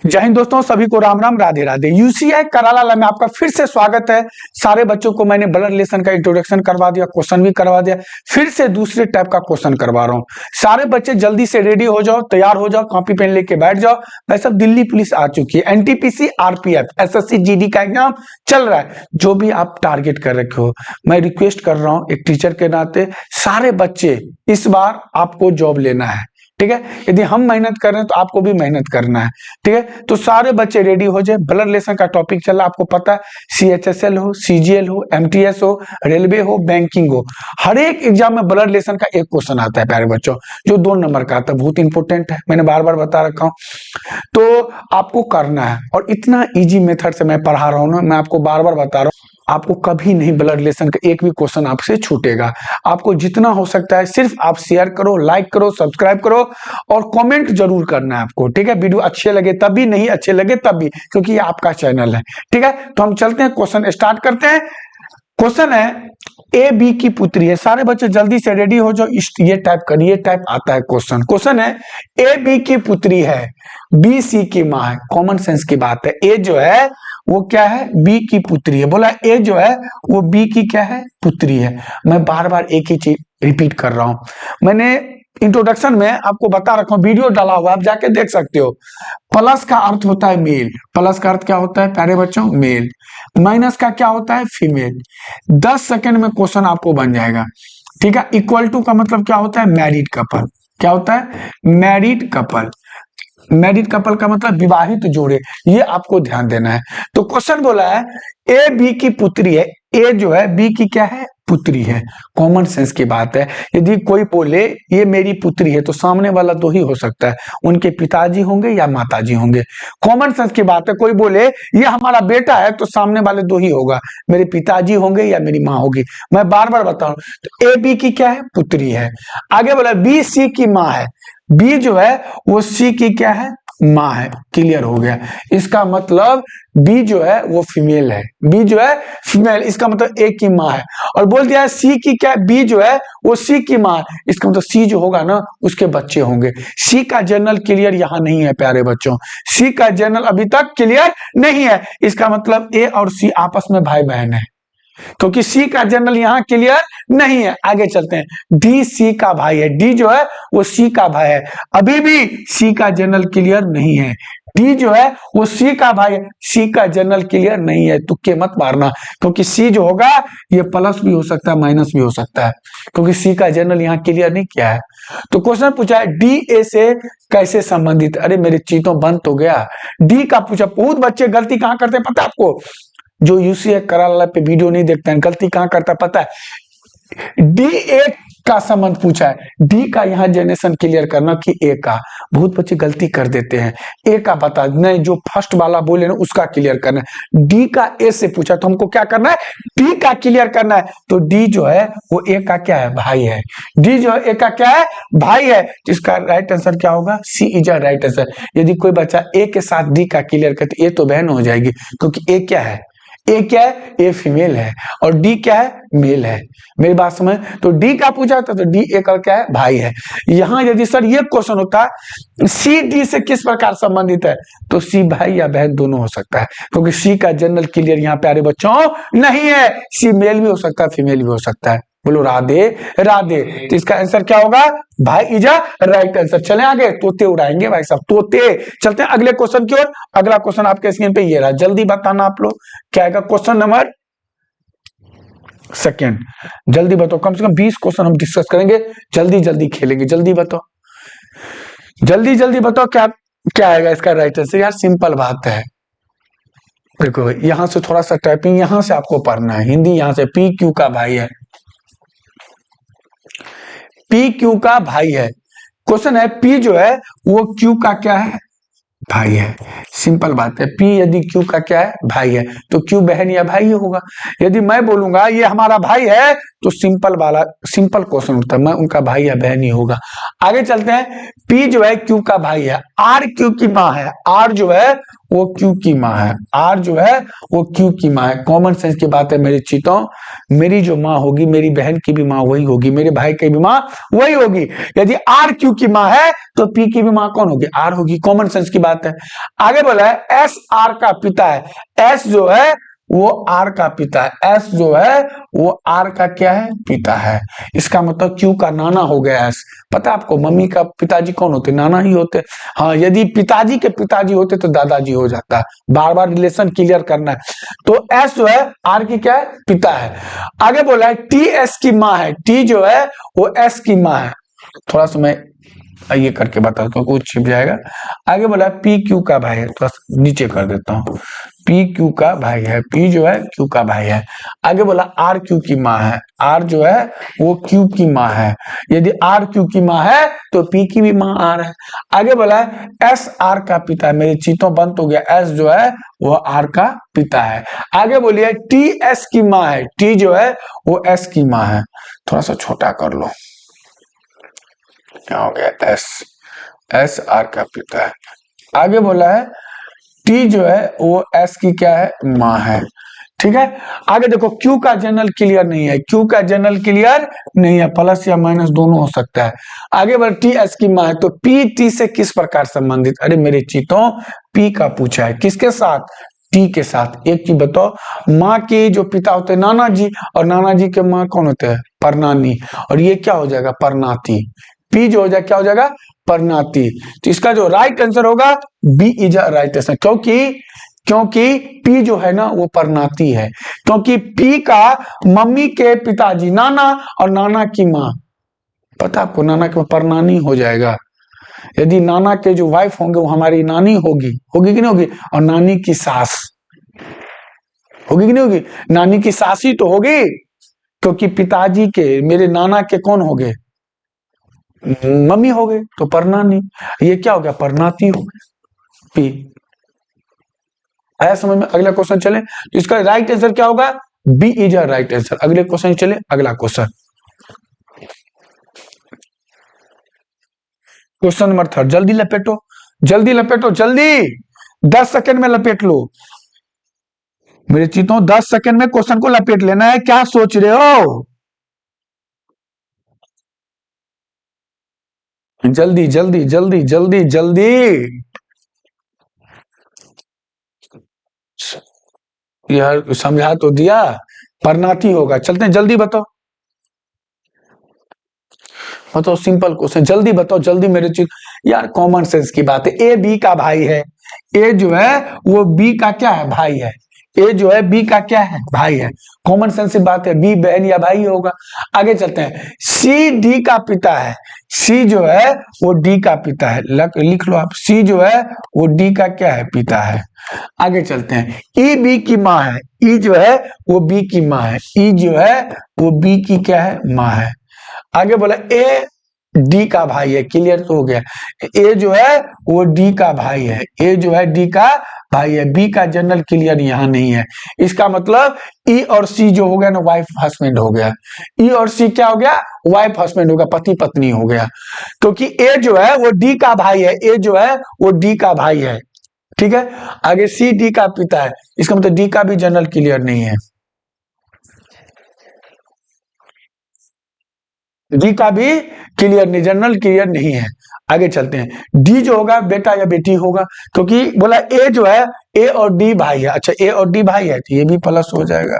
जय हिंद दोस्तों, सभी को राम राम, राधे राधे। यूसीआई कराला में आपका फिर से स्वागत है। सारे बच्चों को मैंने ब्लड रिलेशन का इंट्रोडक्शन करवा दिया, क्वेश्चन भी करवा दिया, फिर से दूसरे टाइप का क्वेश्चन करवा रहा हूँ। सारे बच्चे जल्दी से रेडी हो जाओ, तैयार हो जाओ, कॉपी पेन लेके बैठ जाओ। भाई सब, दिल्ली पुलिस आ चुकी है, एनटीपीसी, आरपीएफ, एसएससी, जीडी का एग्जाम चल रहा है। जो भी आप टारगेट कर रखे हो, मैं रिक्वेस्ट कर रहा हूँ एक टीचर के नाते, सारे बच्चे इस बार आपको जॉब लेना है, ठीक है। यदि हम मेहनत कर रहे हैं तो आपको भी मेहनत करना है, ठीक है। तो सारे बच्चे रेडी हो जाए। ब्लड रिलेशन का टॉपिक चल रहा है, आपको पता है, सीएचएसएल हो, सीजीएल हो, एमटीएस हो, रेलवे हो, बैंकिंग हो, हर एक एग्जाम में ब्लड रिलेशन का एक क्वेश्चन आता है प्यारे बच्चों, जो 2 नंबर का आता है। बहुत इंपॉर्टेंट है, मैंने बार बार बता रखा हूं। तो आपको करना है, और इतना इजी मेथड से मैं पढ़ा रहा हूं ना, मैं आपको बार बार बता रहा हूं, आपको कभी नहीं ब्लड रिलेशन का एक भी क्वेश्चन आपसे छूटेगा। आपको जितना हो सकता है सिर्फ आप शेयर करो, लाइक करो, सब्सक्राइब करो और कमेंट जरूर करना है आपको, ठीक है। वीडियो अच्छे लगे तब भी, नहीं अच्छे लगे तब भी, क्योंकि ये आपका चैनल है, ठीक है। तो हम चलते हैं, क्वेश्चन स्टार्ट करते हैं। क्वेश्चन है, ए बी की पुत्री है। सारे बच्चे जल्दी से रेडी हो जाओ, ये टाइप करिए, ये टाइप आता है क्वेश्चन। क्वेश्चन है, ए बी की पुत्री है, बी सी की माँ है। कॉमन सेंस की बात है, ए जो है वो क्या है, बी की पुत्री है। बोला ए जो है वो बी की क्या है, पुत्री है। मैं बार बार एक ही चीज रिपीट कर रहा हूं। मैंने इंट्रोडक्शन में आपको बता रखा हूं, वीडियो डाला हुआ, आप जाके देख सकते हो। प्लस का अर्थ होता है मेल। प्लस का अर्थ क्या होता है प्यारे बच्चों, मेल। माइनस का क्या होता है, फीमेल। 10 सेकंड में क्वेश्चन आपको बन जाएगा, ठीक है। इक्वल टू का मतलब क्या होता है, मैरिड कपल। क्या होता है, मैरिड कपल। मैरिड कपल का मतलब विवाहित जोड़े, ये आपको ध्यान देना है। तो क्वेश्चन बोला है, ए बी की पुत्री है। ए जो है बी की क्या है, पुत्री है। कॉमन सेंस की बात है। यदि कोई बोले ये मेरी पुत्री है, तो सामने वाला दो ही हो सकता है, उनके पिताजी होंगे या माताजी होंगे। कॉमन सेंस की बात है। कोई बोले ये हमारा बेटा है, तो सामने वाले दो ही होगा, मेरे पिताजी होंगे या मेरी माँ होगी। मैं बार बार बताऊं, तो ए बी की क्या है, पुत्री है। आगे बोला बी सी की माँ है। बी जो है वो सी की क्या है, माँ है। क्लियर हो गया। इसका मतलब बी जो है वो फीमेल है। बी जो है फीमेल, इसका मतलब ए की माँ है। और बोल दिया है सी की क्या, बी जो है वो सी की माँ है, इसका मतलब सी जो होगा ना उसके बच्चे होंगे। सी का जनरल क्लियर यहाँ नहीं है प्यारे बच्चों, सी का जनरल अभी तक क्लियर नहीं है। इसका मतलब ए और सी आपस में भाई बहन है, क्योंकि सी का जनरल यहाँ क्लियर नहीं है। आगे चलते हैं, डी सी का भाई है। डी जो है वो सी का भाई है, अभी भी सी का जनरल क्लियर नहीं है। डी जो है वो सी का भाई है, सी का जनरल क्लियर नहीं है। तुक्के मत मारना, क्योंकि सी जो होगा ये प्लस भी हो सकता है, माइनस भी हो सकता है, क्योंकि सी का जनरल यहाँ क्लियर नहीं किया है। तो क्वेश्चन पूछा है, डी ए से कैसे संबंधित। अरे मेरे चीतों बंद तो गया। डी का पूछा। बहुत बच्चे गलती कहाँ करते हैं पता है आपको, जो यूसीआई कराला पे वीडियो नहीं देखते हैं, गलती कहां करता है पता है, डी ए का संबंध पूछा है। डी का यहां जनरेशन क्लियर करना कि ए का। बहुत बच्चे गलती कर देते हैं, ए का बता नहीं, जो फर्स्ट वाला बोले ना उसका क्लियर करना है। डी का ए से पूछा तो हमको क्या करना है, डी का क्लियर करना है। तो डी जो है वो ए का क्या है, भाई है। डी जो है ए का क्या है, भाई है। इसका राइट आंसर क्या होगा, सी इज अ राइट आंसर। यदि कोई बच्चा ए के साथ डी का क्लियर करते, ए तो बहन हो जाएगी, क्योंकि ए क्या है, ए क्या है, ए फीमेल है, और डी क्या है, मेल है। मेरी बात समझ। तो डी का पूछा था, तो डी ए का क्या है, भाई है। यहां यदि सर ये क्वेश्चन होता सी डी से किस प्रकार संबंधित है, तो सी भाई या बहन दोनों हो सकता है, क्योंकि सी का जनरल क्लियर यहाँ प्यारे बच्चों नहीं है। सी मेल भी हो सकता है, फीमेल भी हो सकता है। बोलो राधे राधे। तो इसका आंसर क्या होगा, भाई इज अ राइट आंसर। चले आगे, तोते उड़ाएंगे भाई साहब, तोते। चलते हैं अगले क्वेश्चन की ओर। अगला क्वेश्चन आपके स्क्रीन पे ये रहा, जल्दी बताना आप लोग क्या आएगा। क्वेश्चन नंबर सेकेंड, जल्दी बताओ। कम से कम 20 क्वेश्चन हम डिस्कस करेंगे, जल्दी जल्दी खेलेंगे। जल्दी बताओ, जल्दी जल्दी बताओ, क्या क्या आएगा इसका राइट आंसर। यार सिंपल बात है, देखो यहां से थोड़ा सा टाइपिंग, यहां से आपको पढ़ना है हिंदी। यहां से पी क्यू का भाई है, पी क्यू का भाई है। क्वेश्चन है, पी जो है वो क्यू का क्या है, भाई है। सिंपल बात है, पी यदि क्यू का क्या है, भाई है, तो क्यू बहन या भाई होगा। यदि मैं बोलूंगा ये हमारा भाई है, तो सिंपल वाला सिंपल क्वेश्चन होता है, मैं उनका भाई या बहन ही होगा। आगे चलते हैं, पी जो है क्यू का भाई है, आर क्यू की माँ है। आर जो है वो क्यू की माँ है, आर जो है वो क्यू की माँ है। कॉमन सेंस की बात है मेरे चीतों, मेरी जो माँ होगी मेरी बहन की भी माँ वही होगी, मेरे भाई की भी माँ वही होगी। यदि आर क्यू की माँ है तो पी की भी माँ कौन होगी, आर होगी। कॉमन सेंस की बात है। आगे बोला है एस आर का पिता है, एस जो है वो आर का पिता है, एस जो है वो आर का क्या है, पिता है। इसका मतलब क्यू का नाना हो गया एस। पता है आपको मम्मी का पिताजी कौन होते, नाना ही होते। हाँ, यदि पिताजी के पिताजी होते तो दादाजी हो जाता है। बार बार रिलेशन क्लियर करना है। तो एस जो है आर की क्या है, पिता है। आगे बोला है टी एस की माँ है, टी जो है वो एस की माँ है। थोड़ा सा मैं ये करके बता दो, कुछ छिप जाएगा। आगे बोला पी क्यू का भाई है, थोड़ा नीचे कर देता हूँ। पी क्यू का भाई है, पी जो है क्यू का भाई है। आगे बोला आर क्यू की माँ है, आर जो है वो क्यू की माँ है। यदि आर क्यू की माँ है तो पी की भी माँ आर है। आगे बोला है एस आर का पिता है, मेरे चीतों बंद हो गया, एस जो है वो आर का पिता है। आगे बोलिए टी एस की माँ है, टी जो है वो एस की माँ है। थोड़ा सा छोटा कर लो, क्या हो गया, एस, एस आर का पिता है। आगे बोला है टी जो है वो एस की क्या है, माँ है। ठीक है। आगे देखो क्यू का जनरल क्लियर नहीं है, क्यू का जनरल क्लियर नहीं है, प्लस या माइनस दोनों हो सकता है। आगे बोला टी एस की माँ है, तो पी टी से किस प्रकार संबंधित, अरे मेरे चीतों पी का पूछा है, किसके साथ, टी के साथ। एक चीज बताओ, माँ के जो पिता होते हैं नाना जी, और नाना जी के माँ कौन होते हैं, परनानी, और ये क्या हो जाएगा, परनाती। पी जो हो जाएगा क्या हो जाएगा, परनाती। तो इसका जो राइट आंसर होगा B is a right answer, क्योंकि पी जो है ना वो परनाती है। क्योंकि पी का मम्मी के पिताजी नाना और नाना की माँ, पता आपको नाना के परनानी हो जाएगा। यदि नाना के जो वाइफ होंगे वो हमारी नानी होगी, होगी कि नहीं होगी, और नानी की सास होगी कि नहीं होगी, नानी की सास ही तो होगी। क्योंकि पिताजी के मेरे नाना के कौन हो गए, मम्मी हो गए, तो परनानी, ये क्या हो गया, परनाती हो गए, पी। आया समझ में। अगला क्वेश्चन चले, तो इसका राइट आंसर क्या होगा, B is a right answer. अगले क्वेश्चन चले, अगला क्वेश्चन, क्वेश्चन नंबर 3, जल्दी लपेटो, जल्दी लपेटो, जल्दी 10 सेकंड में लपेट लो मेरे चीतों, 10 सेकंड में क्वेश्चन को लपेट लेना है। क्या सोच रहे हो, जल्दी जल्दी जल्दी जल्दी जल्दी। यार समझा तो दिया, परनाती होगा। चलते हैं, जल्दी बताओ, बताओ सिंपल क्वेश्चन, जल्दी बताओ, जल्दी मेरे चीज। यार कॉमन सेंस की बात है, ए बी का भाई है, ए जो है वो बी का क्या है, भाई है। ए जो है बी का क्या है, भाई है। कॉमन सेंस की बात है, बी बहन या भाई होगा। आगे चलते हैं, सी डी का पिता है, सी जो है वो डी का पिता है, लिख लो आप, सी जो है वो डी का क्या है, पिता है। आगे चलते हैं, ई बी की माँ है, ई जो है वो बी की माँ है, ई जो है वो बी की क्या है, माँ है। आगे बोला ए डी का भाई है, क्लियर तो हो गया, ए जो है वो डी का भाई है, ए जो है डी का भाई है। बी का जनरल क्लियर यहाँ नहीं है, इसका मतलब ई और सी जो हो गया ना, वाइफ हस्बैंड हो गया। ई और सी क्या हो गया, वाइफ हस्बैंड हो गया, पति पत्नी हो गया। क्योंकि ए जो है वो डी का भाई है, ए जो है वो डी का भाई है। ठीक है। आगे सी डी का पिता है, इसका मतलब डी का भी जनरल क्लियर नहीं है, डी का भी क्लियर नहीं, जनरल क्लियर नहीं है। आगे चलते हैं, डी जो होगा बेटा या बेटी होगा, क्योंकि बोला ए जो है ए और डी भाई है। अच्छा, ए और डी भाई है तो ये भी प्लस हो जाएगा।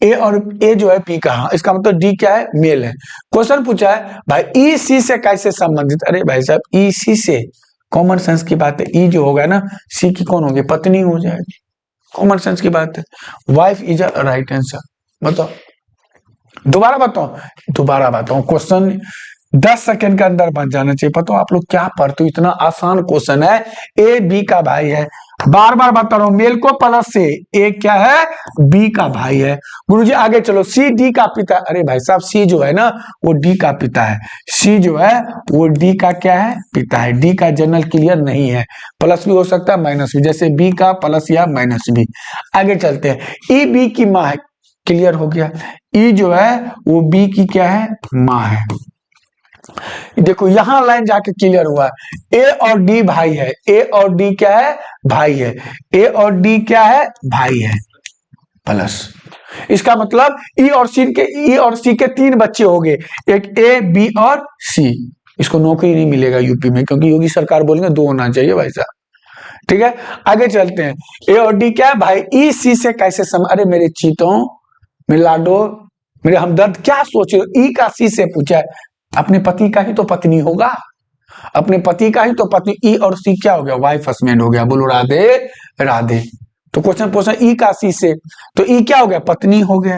ए और ए जो है पी का, हाँ, इसका मतलब डी क्या है, मेल है। क्वेश्चन पूछा है भाई ई सी से कैसे संबंधित, अरे भाई साहब ई सी से, कॉमन सेंस की बात है, ई जो होगा ना सी की कौन होगी, पत्नी हो जाएगी। कॉमन सेंस की बात है, wife is a right answer. बताओ, दोबारा बताओ क्वेश्चन 10 सेकंड के अंदर बन जाना चाहिए। पता आप लोग क्या पढ़ते हो, इतना आसान क्वेश्चन है। ए बी का भाई है, बार बार बता रहा हूं, मेल को प्लस से, ए क्या है, बी का भाई है। गुरुजी आगे चलो, सी डी का पिता, अरे भाई साहब सी जो है ना वो डी का पिता है, सी जो है वो डी का क्या है, पिता है। डी का जनरल क्लियर नहीं है, प्लस भी हो सकता है माइनस भी, जैसे बी का प्लस या माइनस भी। आगे चलते हैं, ई बी की माँ है, क्लियर हो गया, ई जो है वो बी की क्या है, माँ है। देखो यहां लाइन जाके क्लियर हुआ, ए और डी भाई है, ए और डी क्या है, भाई है, ए और डी क्या है, भाई है, प्लस इसका मतलब ई और सी के 3 बच्चे हो गए, एक ए बी और सी। इसको नौकरी नहीं मिलेगा यूपी में, क्योंकि योगी सरकार बोलेंगे 2 होना चाहिए भाई साहब। ठीक है, आगे चलते हैं। ए और डी क्या है भाई, ई सी से कैसे अरे मेरे चीतों, मेरे लाडो, मेरे हमदर्द, क्या सोच रहे हो, ई का सी से पूछा है, अपने पति का ही तो पत्नी होगा, अपने पति का ही तो पत्नी, ई और सी क्या हो गया, वाइफ हस्बैंड हो गया। बोलो राधे राधे। तो क्वेश्चन पूछा ई का सी से, तो ई क्या हो गया, पत्नी हो गया।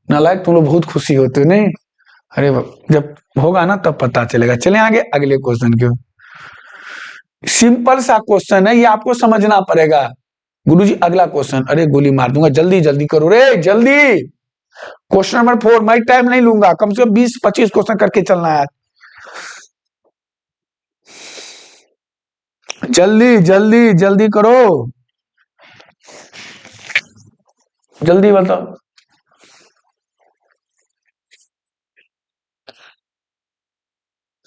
नालायक तुम लोग बहुत खुशी होते हो नहीं, अरे जब होगा ना तब पता चलेगा। चले आगे अगले क्वेश्चन की। सिंपल सा क्वेश्चन है, ये आपको समझना पड़ेगा। गुरुजी अगला क्वेश्चन, अरे गोली मार दूंगा, जल्दी जल्दी करो रे जल्दी। क्वेश्चन नंबर 4, मैं टाइम नहीं लूंगा, कम से कम 20-25 क्वेश्चन करके चलना है, जल्दी जल्दी जल्दी करो, जल्दी बताओ।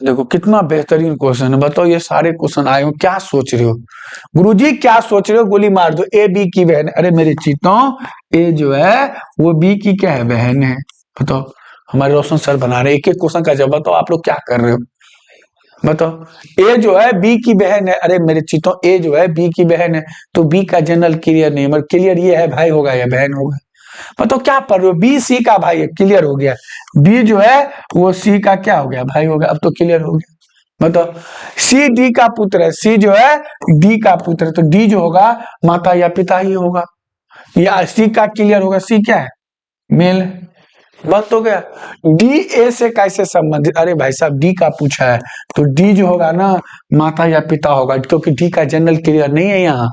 देखो कितना बेहतरीन क्वेश्चन है, बताओ ये सारे क्वेश्चन आए हो, क्या सोच रहे हो गुरुजी, क्या सोच रहे हो, गोली मार दो। ए बी की बहन, अरे मेरे चीतों, ए जो है वो बी की क्या है, बहन है। बताओ, हमारे रोशन सर बना रहे, एक एक क्वेश्चन का जवाब बताओ, आप लोग क्या कर रहे हो बताओ। ए जो है बी की बहन है, अरे मेरे चीतों ए जो है बी की बहन है, तो बी का जनरल क्लियर नहीं, मतलब क्लियर ये है भाई होगा या बहन होगा। मतलब क्या पढ़ रहे हो, बी सी का भाई है, क्लियर हो गया। बी जो है वो सी का क्या हो गया, भाई हो गया, अब तो क्लियर हो गया। मतलब सी डी का पुत्र है, सी जो है डी का पुत्र है, तो डी जो होगा माता या पिता ही होगा, या सी का क्लियर होगा, सी क्या है, मेल। बस हो गया। डी ए से कैसे संबंधित, अरे भाई साहब डी का पूछा है, तो डी जो होगा ना माता या पिता होगा, क्योंकि डी का जनरल क्लियर नहीं है यहाँ,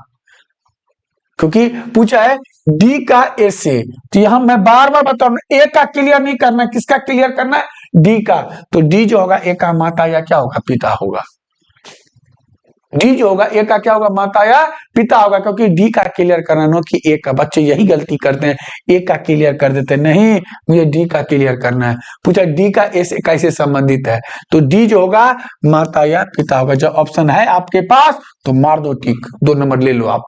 क्योंकि पूछा है डी का ए से, तो यहां मैं बार बार बता रहा हूं, ए का क्लियर नहीं करना, किसका क्लियर करना है, डी का। तो डी जो होगा ए का माता या क्या होगा, पिता होगा। डी जो होगा ए का क्या होगा, माता या पिता होगा, क्योंकि डी का क्लियर कराना कि ए का, बच्चे यही गलती करते हैं, ए का क्लियर कर देते हैं, नहीं मुझे डी का क्लियर करना है। पूछा डी का ए से कैसे संबंधित है, तो डी जो होगा माता या पिता होगा। जब ऑप्शन है आपके पास तो मार दो टिक, 2 नंबर ले लो आप।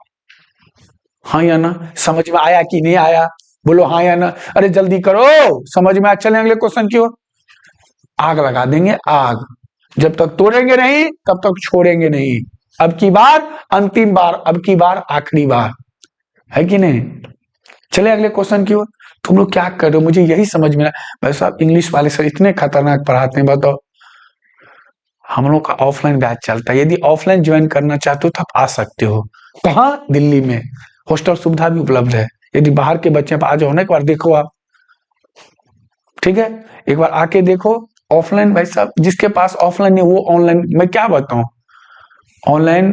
हाँ या ना, समझ में आया कि नहीं आया, बोलो हाँ या ना, अरे जल्दी करो, समझ में आया। चले अगले क्वेश्चन की ओर, आग लगा देंगे आग, जब तक तोड़ेंगे नहीं तब तक छोड़ेंगे नहीं। अब की बार अंतिम बार, अब की बार आखिरी बार, है कि नहीं। चले अगले क्वेश्चन की ओर। तुम लोग क्या कर रहे हो, मुझे यही समझ में भाई साहब, इंग्लिश वाले सर इतने खतरनाक पढ़ाते हैं, बताओ। हम लोग का ऑफलाइन बैच चलता है, यदि ऑफलाइन ज्वाइन करना चाहते हो तो आप आ सकते हो। कहाँ, दिल्ली में, हॉस्टल सुविधा भी उपलब्ध है। यदि बाहर के बच्चे आ जाओ ना, एक बार देखो आप, ठीक है, एक बार आके देखो। ऑफलाइन भाई साहब जिसके पास ऑफलाइन है वो ऑनलाइन, मैं क्या बताऊं, online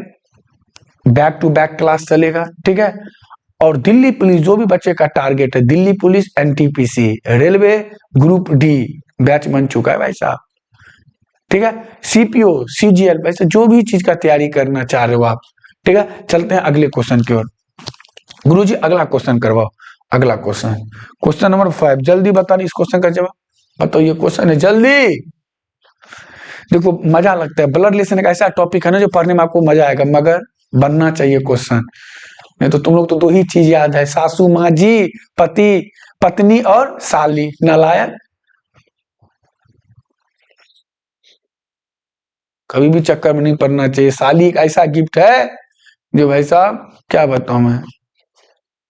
back to back class चलेगा, ठीक है। और दिल्ली पुलिस जो भी बच्चे का टारगेट है, Delhi police, NTPC, railway group D batch बन चुका है भाई साहब, ठीक है। सीपीओ, सीजीएल, वैसे जो भी चीज का तैयारी करना चाह रहे हो आप, ठीक है। चलते हैं अगले क्वेश्चन की ओर। गुरुजी अगला क्वेश्चन करवाओ, अगला क्वेश्चन, क्वेश्चन नंबर 5, जल्दी बता रही इस क्वेश्चन का जवाब बताओ। ये क्वेश्चन है, जल्दी देखो, मजा लगता है। ब्लड रिलेशन एक ऐसा टॉपिक है ना जो पढ़ने में आपको मजा आएगा, मगर बनना चाहिए क्वेश्चन, नहीं तो तुम लोग तो 2 ही चीज याद है, सासू माँ जी, पति पत्नी और साली, नालायक। कभी भी चक्कर में नहीं पड़ना चाहिए। साली एक ऐसा गिफ्ट है जो भाई साहब क्या बताऊं मैं,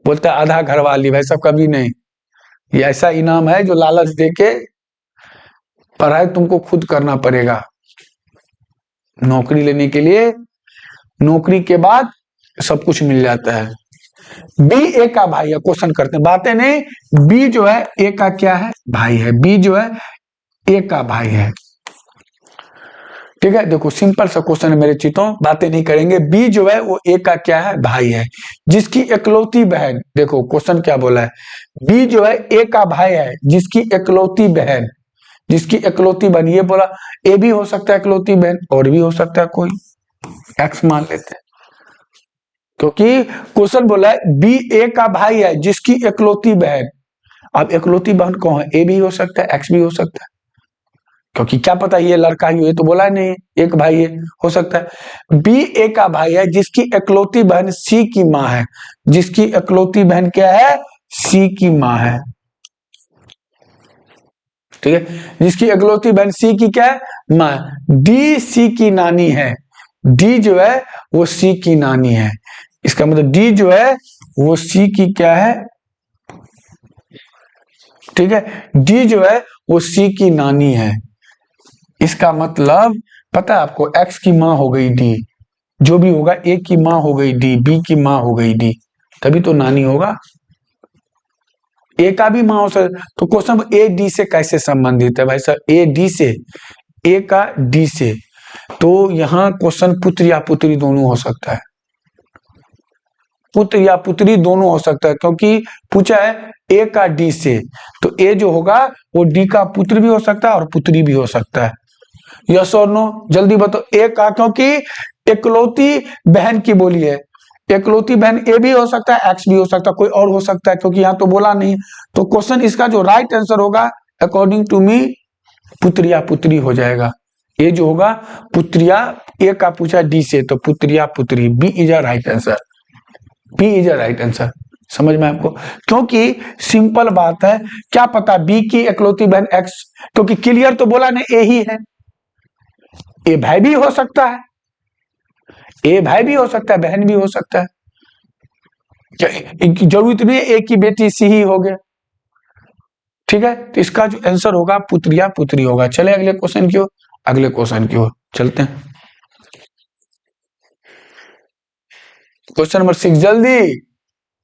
बोलते आधा घर वाली, भाई साहब कभी नहीं। ये ऐसा इनाम है जो लालच देके, पढ़ाई तुमको खुद करना पड़ेगा। नौकरी लेने के लिए, नौकरी के बाद सब कुछ मिल जाता है। बी ए का भाई है, क्वेश्चन करते हैं, बातें नहीं। बी जो है ए का क्या है, भाई है, बी जो है ए का भाई है, ठीक है। देखो सिंपल सा क्वेश्चन है मेरे चीतों, बातें नहीं करेंगे। बी जो है वो ए का क्या है, भाई है, जिसकी इकलौती बहन, देखो क्वेश्चन क्या बोला है, बी जो है ए का भाई है जिसकी इकलौती बहन, जिसकी इकलौती बहन, ये बोला ए भी हो सकता है इकलौती बहन, और भी हो सकता है कोई, एक्स मान लेते हैं, क्योंकि क्वेश्चन बोला है बी ए का भाई है जिसकी इकलौती बहन। अब इकलौती बहन कौन है, ए भी हो सकता है एक्स भी हो सकता है, क्योंकि क्या पता ये लड़का ही हो, ये तो बोला नहीं, एक भाई है, हो सकता है। बी ए का भाई है जिसकी इकलौती बहन सी की माँ है, जिसकी इकलौती बहन क्या है, सी की माँ है, ठीक है, जिसकी इकलौती बहन सी की क्या है, माँ। डी सी की नानी है, डी जो है वो सी की नानी है, इसका मतलब डी जो है वो सी की क्या है, ठीक है, डी जो है वो सी की नानी है। इसका मतलब पता है आपको, एक्स की माँ हो गई डी, जो भी होगा, ए की माँ हो गई डी, बी की माँ हो गई डी, तभी तो नानी होगा। ए का भी माँ हो सकता, तो क्वेश्चन ए डी से कैसे संबंधित है भाई साहब, ए डी से, ए का डी से, तो यहाँ क्वेश्चन पुत्र या पुत्री दोनों हो सकता है, पुत्र या पुत्री दोनों हो सकता है, क्योंकि पूछा है ए का डी से, तो ए जो होगा वो डी का पुत्र भी हो सकता है और पुत्री भी हो सकता है। यस और नो, जल्दी बताओ। ए का, क्योंकि इकलौती बहन की बोली है, इकलौती बहन ए भी हो सकता है, एक्स भी हो सकता है, कोई और हो सकता है, क्योंकि यहाँ तो बोला नहीं। तो क्वेश्चन इसका जो राइट आंसर होगा अकॉर्डिंग टू मी पुत्रिया पुत्री हो जाएगा। ए जो होगा पुत्रिया, ए का पूछा डी से, तो पुत्रिया पुत्री, B is a right answer, B is a right answer. समझ में आपको, क्योंकि सिंपल बात है, क्या पता बी की इकलौती बहन एक्स, क्योंकि क्लियर तो बोला नहीं ए ही है, ए भाई भी हो सकता है, ए भाई भी हो सकता है, बहन भी हो सकता है, जरूरत नहीं है एक की बेटी सी ही हो गया, ठीक है। तो इसका जो आंसर होगा पुत्रिया पुत्री होगा। चले अगले क्वेश्चन की ओर, अगले क्वेश्चन की ओर चलते हैं। क्वेश्चन नंबर 6, जल्दी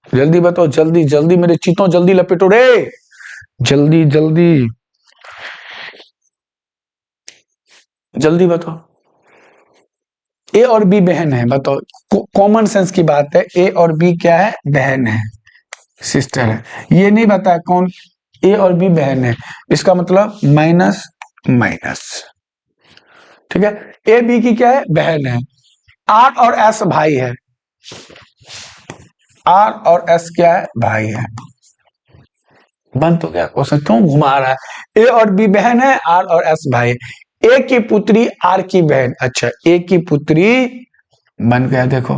जल्दी बताओ, जल्दी जल्दी मेरे चीतों, जल्दी लपेटो रे, जल्दी जल्दी जल्दी बताओ। ए और बी बहन है, बताओ, कॉमन सेंस की बात है, ए और बी क्या है, बहन है, सिस्टर है, ये नहीं बताया कौन, ए और बी बहन है, इसका मतलब माइनस माइनस, ठीक है। ए बी की क्या है, बहन है, आर और एस भाई है, आर और एस क्या है, भाई है। बंद तो गया क्वेश्चन, क्यों घुमा रहा है, ए और बी बहन है, आर और एस भाई, ए की पुत्री आर की बहन, अच्छा ए की पुत्री बन गया, देखो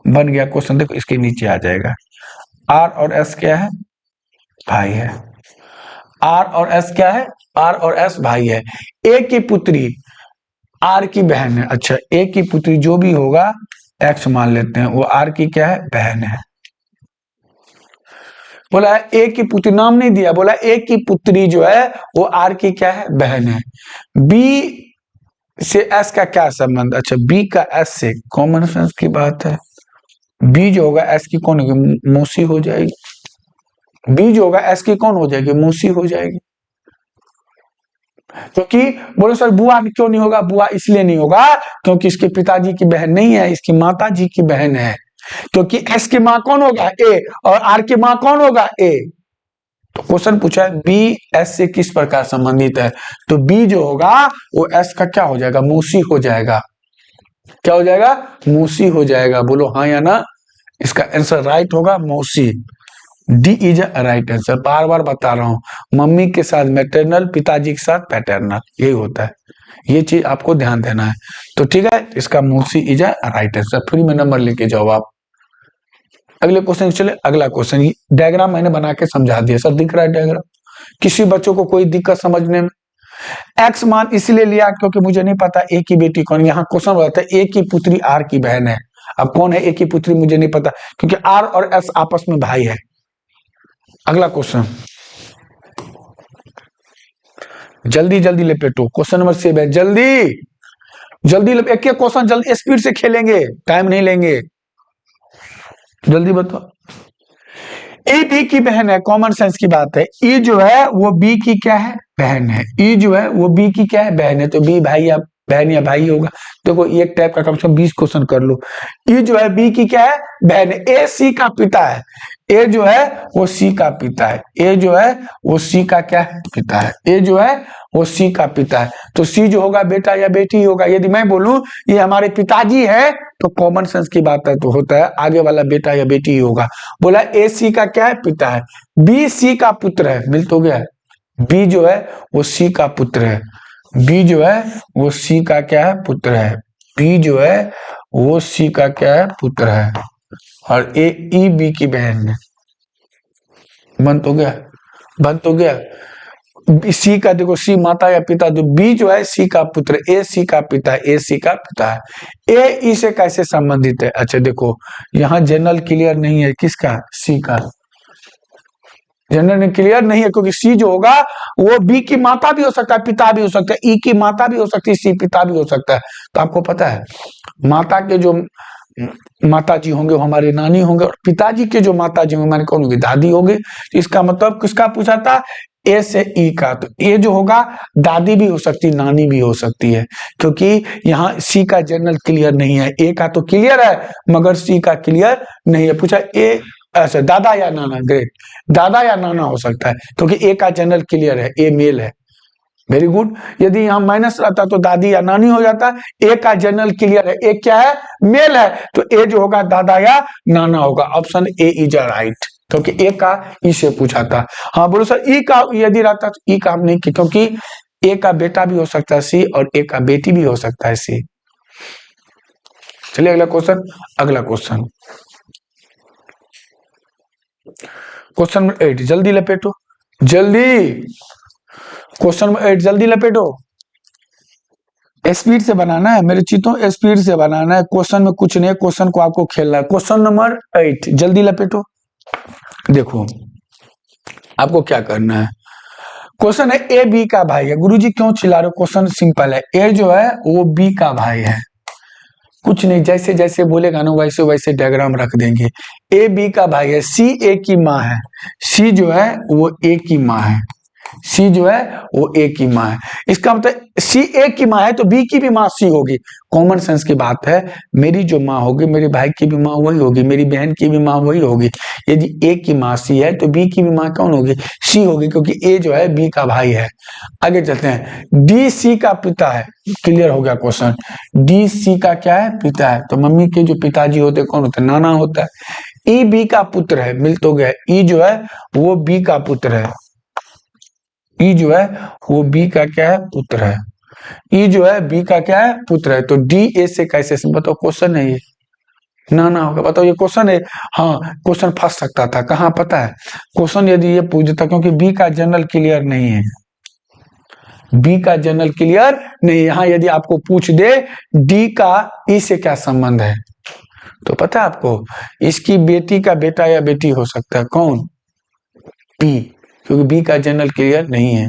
बन गया क्वेश्चन, देखो इसके नीचे आ जाएगा, आर और एस क्या है, भाई है, आर और एस क्या है, आर और एस भाई है, ए की पुत्री आर की बहन है, अच्छा ए की पुत्री जो भी होगा एक्स मान लेते हैं, वो आर की क्या है, बहन है। बोला ए की पुत्री, नाम नहीं दिया, बोला ए की पुत्री जो है वो आर की क्या है, बहन है। बी से एस का क्या संबंध, अच्छा बी का एस से, कॉमन सेंस की बात है, बी जो होगा एस की कौन होगी, मौसी हो जाएगी, बी जो होगा एस की कौन हो जाएगी, मौसी हो जाएगी, क्योंकि बोलो सर बुआ क्यों नहीं होगा, बुआ इसलिए नहीं होगा क्योंकि इसके पिताजी की बहन नहीं है, इसकी माता जी की बहन है, क्योंकि एस की माँ कौन होगा, ए, और आर की माँ कौन होगा, ए। तो क्वेश्चन पूछा है बी एस से किस प्रकार संबंधित है, तो बी जो होगा वो एस का क्या हो जाएगा, मौसी हो जाएगा, क्या हो जाएगा, मौसी हो जाएगा, बोलो हाँ या ना, इसका आंसर राइट होगा मौसी, D is a right answer. बार बार बता रहा हूं, मम्मी के साथ मैटरनल, पिताजी के साथ पैटर्नल, यही होता है, ये चीज आपको ध्यान देना है। तो ठीक है, इसका मौसी is a right answer, free में नंबर लेके जाओ आप। अगले क्वेश्चन चले, अगला क्वेश्चन, डायग्राम मैंने बना के समझा दिया, सर दिख रहा है डायग्राम, किसी बच्चों को कोई दिक्कत समझने में। एक्स मान इसलिए लिया क्योंकि मुझे नहीं पता ए की बेटी कौन, यहाँ क्वेश्चन बताता है ए की पुत्री आर की बहन है, अब कौन है ए की पुत्री मुझे नहीं पता, क्योंकि आर और एस आपस में भाई है। अगला क्वेश्चन, जल्दी जल्दी लपेटो, क्वेश्चन नंबर 7, जल्दी जल्दी एक एक क्वेश्चन जल्दी स्पीड से खेलेंगे, टाइम नहीं लेंगे, जल्दी बताओ। ए बी की बहन है, कॉमन सेंस की बात है, ई जो है वो बी की क्या है, बहन है, ई जो है वो बी की क्या है, बहन है, तो बी भाई या बहन या भाई होगा। देखो एक टाइप का कम से कम 20 क्वेश्चन कर लो। ई जो है बी की क्या है, बहन है, ए सी का पिता है, ए जो है वो सी का पिता है, ए जो है वो सी का क्या है, पिता है, ए जो है वो सी का पिता है, तो सी जो होगा बेटा या बेटी होगा। यदि मैं बोलूं ये हमारे पिताजी है तो कॉमन सेंस की बात है, तो होता है आगे वाला बेटा या बेटी ही होगा। बोला ए सी का क्या है, पिता है, बी सी का पुत्र है, मिल तो गया, बी जो है वो सी का पुत्र है, बी जो है वो सी का क्या है, पुत्र है। बी जो है वो सी का क्या है, पुत्र है। और ई बी की बहन है। बंद हो गया, बंद हो गया। सी का देखो, सी माता या पिता, जो बी जो है सी का पुत्र, ए सी का पिता, ए सी का पिता है। ए ई से कैसे संबंधित है? अच्छा देखो, यहाँ जनरल क्लियर नहीं है, किसका, सी का जनरल क्लियर नहीं है, क्योंकि सी जो होगा वो बी की माता भी हो सकता है, पिता भी हो सकता है, ई की माता भी हो सकती है, सी पिता भी हो सकता है। तो आपको पता है माता के जो माता जी होंगे वो हमारे नानी होंगे, और पिताजी के जो माता जी होंगे हमारे कौन होगी, दादी होगी। तो इसका मतलब किसका पूछा था, ए से ई का। तो ए जो होगा दादी भी हो सकती है, नानी भी हो सकती है, क्योंकि यहाँ सी का जनरल क्लियर नहीं है। ए का तो क्लियर है मगर सी का क्लियर नहीं है। पूछा ए ऐसे दादा या नाना, ग्रेट, दादा या नाना हो सकता है, क्योंकि ए का जनरल क्लियर है, ए मेल है। Very good. यदि यहाँ माइनस रहता तो दादी या नानी हो जाता। ए का जनरल क्लियर है, ए क्या है, मेल है, तो ए जो होगा दादा या नाना होगा। ऑप्शन ए इज राइट, क्योंकि ए का ई से पूछा था। हाँ बोलो सर, ई का यदि रहता तो ई का हम नहीं, क्योंकि ए का बेटा भी हो सकता है सी, और ए का बेटी भी हो सकता है सी। चलिए अगला क्वेश्चन, अगला क्वेश्चन, क्वेश्चन नंबर 8, जल्दी लपेटो, जल्दी। क्वेश्चन नंबर 8 जल्दी लपेटो, स्पीड से बनाना है मेरे चीतों, स्पीड से बनाना है। क्वेश्चन में कुछ नहीं है, क्वेश्चन को आपको खेलना है। क्वेश्चन नंबर 8 जल्दी लपेटो। देखो आपको क्या करना है, क्वेश्चन है ए बी का भाई है। गुरुजी क्यों चिल्ला रहे हो, क्वेश्चन सिंपल है। ए जो है वो बी का भाई है, कुछ नहीं, जैसे जैसे बोलेगा ना वैसे वैसे डायग्राम रख देंगे। ए बी का भाई है, सी ए की माँ है, सी जो है वो ए की माँ है, सी जो है वो ए की माँ है। इसका मतलब सी ए की माँ है तो बी की भी माँ सी होगी। कॉमन सेंस की बात है, मेरी जो माँ होगी मेरे भाई की भी माँ वही होगी, मेरी बहन की भी माँ वही होगी। यदि ए की माँ सी है तो बी की भी माँ कौन होगी, सी होगी, क्योंकि ए जो है बी का भाई है। आगे चलते हैं, डी सी का पिता है। क्लियर हो गया क्वेश्चन, डी सी का क्या है, पिता है। तो मम्मी के जो पिताजी होते कौन होते, नाना होता है। ई बी का पुत्र है, मिल तो गया, ई जो है वो बी का पुत्र है, ई जो है वो बी का क्या है, पुत्र है। ई जो है बी का क्या है, पुत्र है। तो डी ए से कैसे, बताओ, क्वेश्चन है ये, ना होगा, बताओ ये क्वेश्चन है। हाँ क्वेश्चन फंस सकता था, कहाँ पता है, क्वेश्चन यदि ये पूछ देता, क्योंकि बी का जनरल क्लियर नहीं है, बी का जनरल क्लियर नहीं। यहाँ यदि आपको पूछ दे डी का ई से क्या संबंध है, तो पता है आपको, इसकी बेटी का बेटा या बेटी हो सकता है, कौन, बी, क्योंकि बी का जनरल क्लियर नहीं है।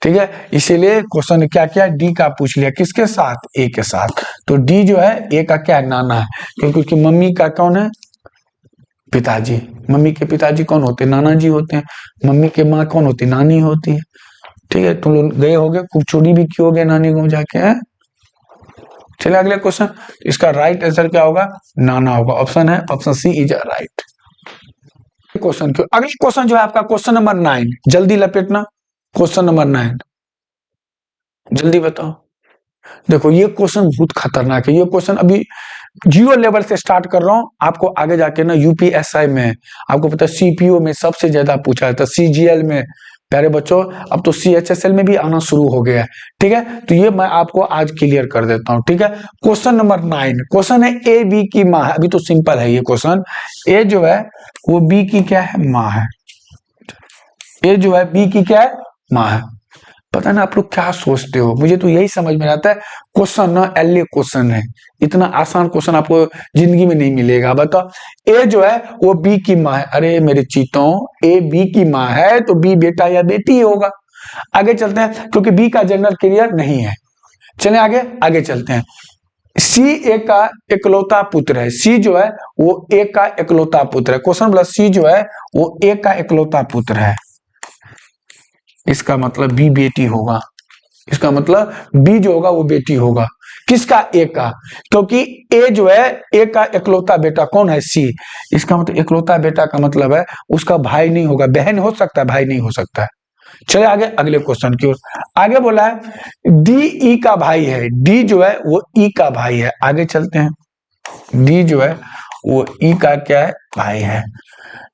ठीक है, इसीलिए क्वेश्चन ने क्या किया, डी का पूछ लिया, किसके साथ, ए के साथ। तो डी जो है ए का क्या है, नाना है, क्योंकि उसकी मम्मी का कौन है, पिताजी। मम्मी के पिताजी कौन होते हैं, नाना जी होते हैं। मम्मी के माँ कौन होती है, नानी होती है। ठीक है, तुम लोग गए होगे, खूब चोरी भी की होगे नानी को जाके, है। चलिए अगले क्वेश्चन, इसका राइट आंसर क्या होगा, नाना होगा। ऑप्शन है, option C is right. Question क्यों, अगले क्वेश्चन जो है आपका क्वेश्चन नंबर 9, जल्दी लपेटना। क्वेश्चन नंबर 9 जल्दी बताओ। देखो ये क्वेश्चन बहुत खतरनाक है, ये क्वेश्चन अभी 0 लेवल से स्टार्ट कर रहा हूं, आपको आगे जाके ना यूपीएसआई में, आपको पता है सीपीओ में सबसे ज्यादा पूछा जाता है, सीजीएल में, प्यारे बच्चों अब तो सीएचएसएल में भी आना शुरू हो गया है। ठीक है, तो ये मैं आपको आज क्लियर कर देता हूं। ठीक है, क्वेश्चन नंबर 9 क्वेश्चन है ए बी की माँ है। अभी तो सिंपल है ये क्वेश्चन, ए जो है वो बी की क्या है, माँ है। ए जो है बी की क्या है, माँ है। पता ना आप लोग क्या सोचते हो, मुझे तो यही समझ में आता है, क्वेश्चन ना एलए क्वेश्चन है, इतना आसान क्वेश्चन आपको जिंदगी में नहीं मिलेगा। बताओ, ए जो है वो बी की माँ है, अरे मेरे चीतों, ए बी की माँ है तो बी बेटा या बेटी होगा। आगे चलते हैं, क्योंकि बी का जनरल क्लियर नहीं है। चले आगे, आगे चलते हैं। सी ए का इकलौता पुत्र है, सी जो है वो ए का इकलौता पुत्र है। क्वेश्चन प्लस सी जो है वो ए का इकलौता पुत्र है, इसका मतलब बी बेटी होगा, इसका मतलब बी जो होगा वो बेटी होगा। किसका, ए का, क्योंकि ए जो है ए का इकलौता बेटा कौन है, सी। इसका मतलब इकलौता बेटा का मतलब है उसका भाई नहीं होगा, बहन हो सकता है, भाई नहीं हो सकता है। चलिए आगे अगले क्वेश्चन की ओर। आगे बोला है डी ई का भाई है, डी जो है वो ई का भाई है। आगे चलते हैं, डी जो है वो ई का क्या है, भाई है।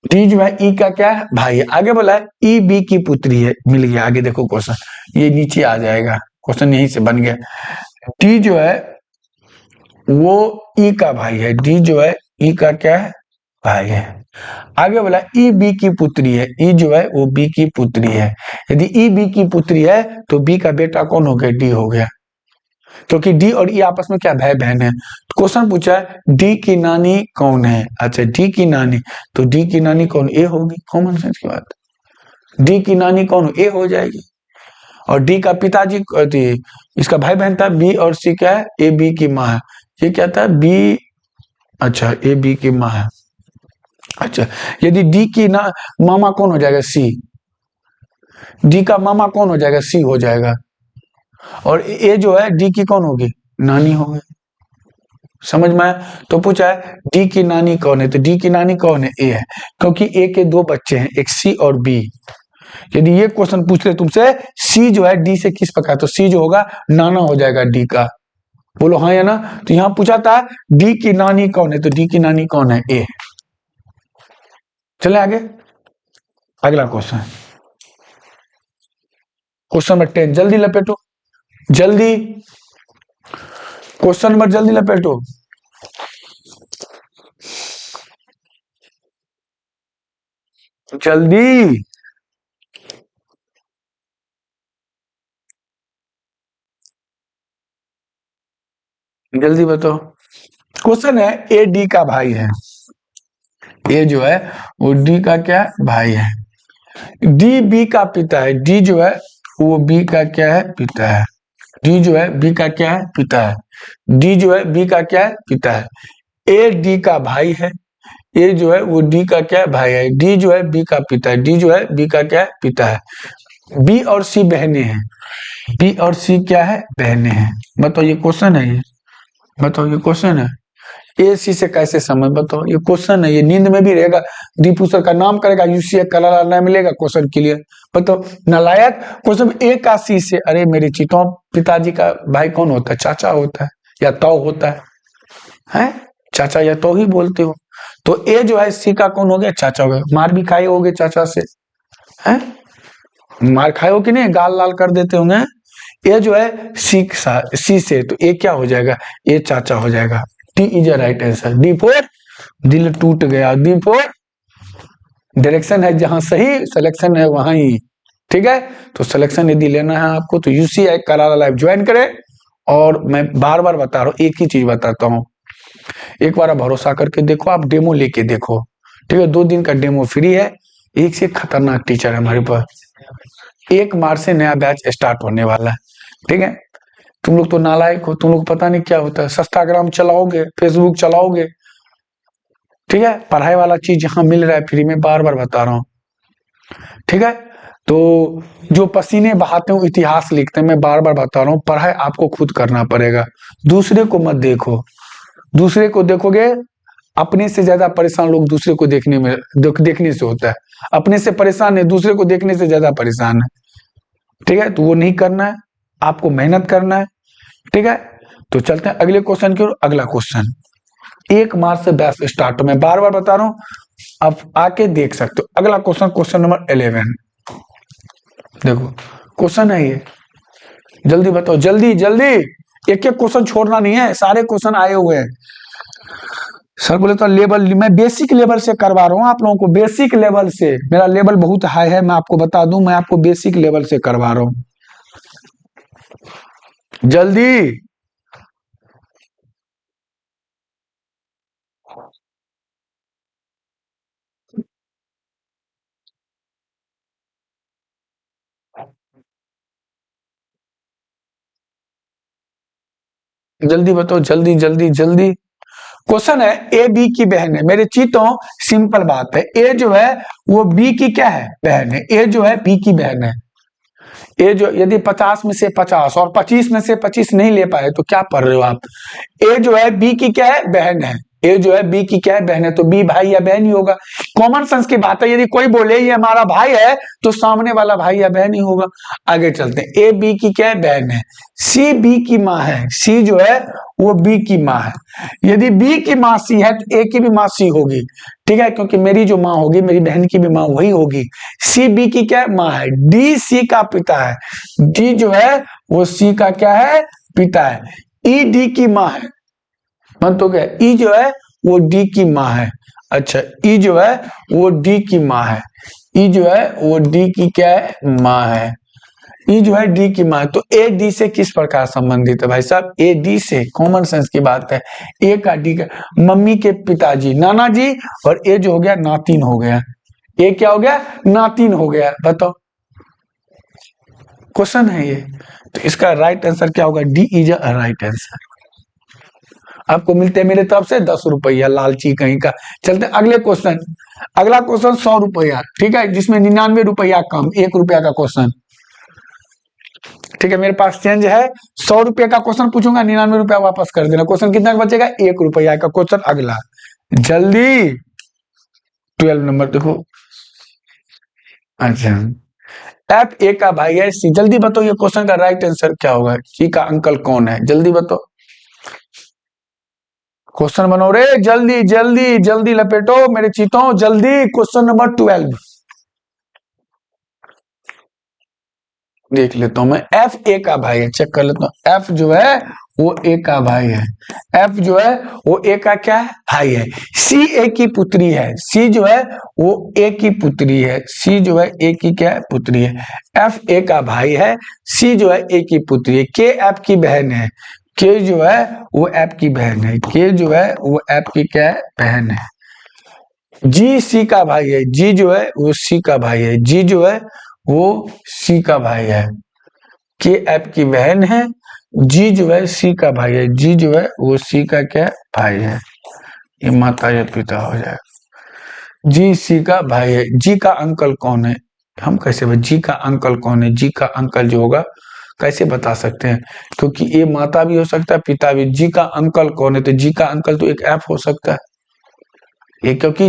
डी जो है ई का क्या है, भाई है। आगे बोला है ई बी की पुत्री है, मिल गया। आगे देखो क्वेश्चन, ये नीचे आ जाएगा, क्वेश्चन यहीं से बन गया। डी जो है वो ई का भाई है, डी जो है ई का क्या है, भाई है। आगे बोला ई बी की पुत्री है, ई जो है वो बी की पुत्री है। यदि ई बी की पुत्री है तो बी का बेटा कौन हो गया, डी हो गया, क्योंकि डी और ई आपस में क्या भाई बहन है। क्वेश्चन पूछा है डी की नानी कौन है, अच्छा डी की नानी, तो डी की नानी कौन, ए होगी, कॉमन सेंस की बात। डी की नानी कौन, ए हो जाएगी। और डी का पिताजी इसका भाई बहन था बी और सी क्या है, ए बी की माँ है। ये क्या था, बी, अच्छा ए बी की माँ है। अच्छा यदि डी की ना मामा कौन हो जाएगा, सी, डी का मामा कौन हो जाएगा, सी हो जाएगा। और ए जो है डी की कौन होगी, नानी होगी। समझ में आया। तो पूछा है डी की नानी कौन है, तो डी की नानी कौन है, ए है, क्योंकि ए के दो बच्चे हैं, एक सी और बी। यदि ये क्वेश्चन पूछ ले तुमसे सी जो है डी से किस प्रकार, तो सी जो होगा नाना हो जाएगा डी का, बोलो हाँ या ना। तो यहां पूछा था डी की नानी कौन है, तो डी की नानी कौन है, ए। चले आगे, अगला क्वेश्चन, क्वेश्चन नंबर 10, जल्दी लपेटो, जल्दी क्वेश्चन नंबर जल्दी लपेटो। जल्दी जल्दी बताओ। क्वेश्चन है ए डी का भाई है, ए जो है वो डी का क्या है, भाई है। डी बी का पिता है, डी जो है वो बी का क्या है, पिता है। डी जो है बी का क्या है, पिता है। डी जो है बी का क्या है, पिता है। ए डी का भाई है, ए जो है वो डी का क्या है, भाई है। डी जो है बी का पिता है, डी जो है बी का क्या है, पिता है। बी और सी बहनें हैं, बी और सी क्या है, बहनें हैं। बताओ ये क्वेश्चन है, ये बताओ ये क्वेश्चन है। ए सी से कैसे समझ, बताओ ये क्वेश्चन है, ये नींद में भी रहेगा। दीपू सर का नाम करेगा, यूसीए कलर ना मिलेगा, क्वेश्चन क्लियर। बताओ नालायक, क्वेश्चन ए का सी से, अरे मेरे चितों पिताजी का भाई कौन होता है, चाचा होता है या ताऊ होता है, चाचा या तो ही बोलते हो। तो ए जो है सी का कौन हो गया, चाचा हो गया। मार भी खाए होगे चाचा से, है मार खाए हो कि नहीं, गाल लाल कर देते होंगे। ए जो है सी से, तो ए क्या हो जाएगा, ए चाचा हो जाएगा। D is a right answer. D four, दिल टूट गया। डी फोर डायरेक्शन है, जहां सही सिलेक्शन है वहां ही, ठीक है। तो सिलेक्शन यदि लेना है आपको तो यूसीआई कराला लाइव ज्वाइन करें। और मैं बार बार बता रहा हूँ, एक ही चीज बताता हूँ, एक बार भरोसा करके देखो, आप डेमो लेके देखो, ठीक है। 2 दिन का डेमो फ्री है। एक से खतरनाक टीचर है हमारे पास। 1 मार्च से नया बैच स्टार्ट होने वाला है, ठीक है। तुम लोग तो नालायक हो, तुम लोग पता नहीं क्या होता है, इंस्टाग्राम चलाओगे, फेसबुक चलाओगे, ठीक है। पढ़ाई वाला चीज यहाँ मिल रहा है फ्री में, बार बार बता रहा हूँ, ठीक है। तो जो पसीने बहाते हो इतिहास लिखते हैं, मैं बार बार बता रहा हूँ, पढ़ाई आपको खुद करना पड़ेगा, दूसरे को मत देखो। दूसरे को देखोगे, अपने से ज्यादा परेशान लोग दूसरे को देखने से होता है। अपने से परेशान है, दूसरे को देखने से ज्यादा परेशान है, ठीक है। तो वो नहीं करना है, आपको मेहनत करना है, ठीक है। तो चलते हैं अगले क्वेश्चन की ओर। अगला क्वेश्चन 1 मार्च से बैच स्टार्ट, मैं बार बार बता रहा हूँ, आप आके देख सकते हो। अगला क्वेश्चन, क्वेश्चन नंबर 11, देखो क्वेश्चन है ये, जल्दी बताओ, जल्दी जल्दी, एक एक क्वेश्चन छोड़ना नहीं है, सारे क्वेश्चन आए हुए हैं। सर बोले तो लेवल, मैं बेसिक लेवल से करवा रहा हूँ आप लोगों को, बेसिक लेवल से, मेरा लेवल बहुत हाई है, मैं आपको बता दूं, मैं आपको बेसिक लेवल से करवा रहा हूँ, जल्दी जल्दी बताओ, जल्दी जल्दी जल्दी। क्वेश्चन है ए बी की बहन है, मेरे चीतों सिंपल बात है, ए जो है वो बी की क्या है, बहन है। ए जो है बी की बहन है। ए जो यदि 50 में से 50 और 25 में से 25 नहीं ले पाए तो क्या पढ़ रहे हो आप। ए जो है बी की क्या है, बहन है, ए जो है बी की क्या है, बहन है, तो बी भाई या बहन ही होगा। कॉमन सेंस की बात है, यदि कोई बोले ये हमारा भाई है तो सामने वाला भाई या बहन ही होगा। आगे चलते हैं, ए बी की क्या है, बहन है। सी बी की माँ है, सी जो है वो बी की माँ है। यदि बी की माँ सी है तो ए की भी माँ सी होगी, ठीक है, क्योंकि मेरी जो माँ होगी मेरी बहन की भी माँ वही होगी। सी बी की क्या है, माँ है। डी सी का पिता है, डी जो है वो सी का क्या है, पिता है। ई डी की माँ है, मन तो क्या, ई जो है वो डी की माँ है। अच्छा, ई जो है वो डी की माँ है, ई जो है वो डी की क्या है, माँ है। ई जो है डी की माँ है, तो ए डी से किस प्रकार संबंधित है भाई साहब, ए डी से, कॉमन सेंस की बात है। ए का डी का, मम्मी के पिताजी नाना जी, और ए जो हो गया नातिन हो गया, ए क्या हो गया, नातिन हो गया। बताओ, क्वेश्चन है ये, तो इसका राइट आंसर क्या होगा, D is a right answer. आपको मिलते हैं मेरे तरफ से 10 रुपया, लालची कहीं का। चलते अगले क्वेश्चन, अगला क्वेश्चन 100 रुपया, ठीक है, जिसमें 99 रुपया कम, 1 रुपया का क्वेश्चन, ठीक है, मेरे पास चेंज है। 100 रुपये का क्वेश्चन पूछूंगा, 99 रुपया वापस कर देना। क्वेश्चन कितना का बचेगा, 1 रुपया का क्वेश्चन। अगला जल्दी 12 नंबर देखो। अच्छा, एफ ए का भाई है सी, जल्दी बताओ ये क्वेश्चन का राइट आंसर क्या होगा, सी का अंकल कौन है, जल्दी बताओ। क्वेश्चन बनाओ रे, जल्दी जल्दी जल्दी लपेटो मेरे चीतों, जल्दी। क्वेश्चन नंबर 12 देख लेता हूं मैं। एफ ए का भाई है, चेक कर लेता हूं। एफ जो है वो ए का भाई है, एफ जो है वो ए का क्या है, भाई है। सी ए की पुत्री है, सी जो है वो ए की पुत्री है, सी जो है ए की क्या है, पुत्री है। एफ ए का भाई है, सी जो है ए की पुत्री है। के एफ की बहन है, के जो है वो एफ की बहन है, के जो है वो एफ की क्या है, बहन है। जी सी का भाई है, जी जो है वो सी का भाई है, जी जो है वो सी का भाई है। के एफ की बहन है, जी जो है सी का भाई है, जी जो है वो सी का क्या है, भाई है। ये माता या पिता हो जाएगा। जी सी का भाई है। जी का अंकल कौन है, हम कैसे जी का अंकल कौन है, जी का अंकल जो होगा कैसे बता सकते हैं, क्योंकि ये माता भी हो सकता है पिता भी। जी का अंकल कौन है, तो जी का अंकल तो एक एफ हो सकता है ये, क्योंकि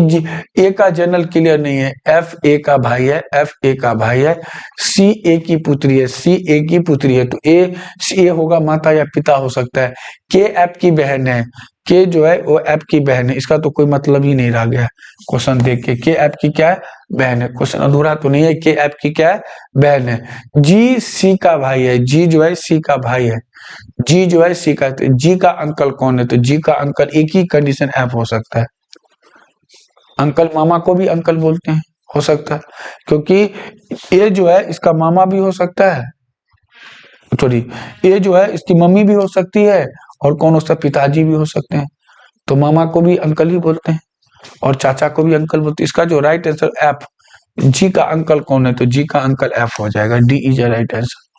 ए का जनरल क्लियर नहीं है। एफ ए का भाई है, एफ ए का भाई है। सी ए की पुत्री है, सी ए की पुत्री है, तो ए होगा माता या पिता हो सकता है। के एफ की बहन है, के जो है वो एफ की बहन है, इसका तो कोई मतलब ही नहीं रह गया क्वेश्चन देख के एफ की क्या है, बहन है। क्वेश्चन अधूरा तो नहीं है, के एफ की क्या है, बहन है। जी सी का भाई है, जी जो है सी का भाई है, जी जो है सी का, जी का अंकल कौन है, तो जी का अंकल एक ही कंडीशन एफ हो सकता है। अंकल मामा को भी अंकल बोलते हैं, हो सकता है, क्योंकि ये जो है इसका मामा भी हो सकता है, सॉरी, ये जो है इसकी मम्मी भी हो सकती है, और कौन हो सकता है, पिताजी भी हो सकते हैं, तो मामा को भी अंकल ही बोलते हैं और चाचा को भी अंकल बोलते हैं। इसका जो राइट आंसर एफ, जी का अंकल कौन है, तो जी का अंकल एफ हो जाएगा, डी इज राइट आंसर,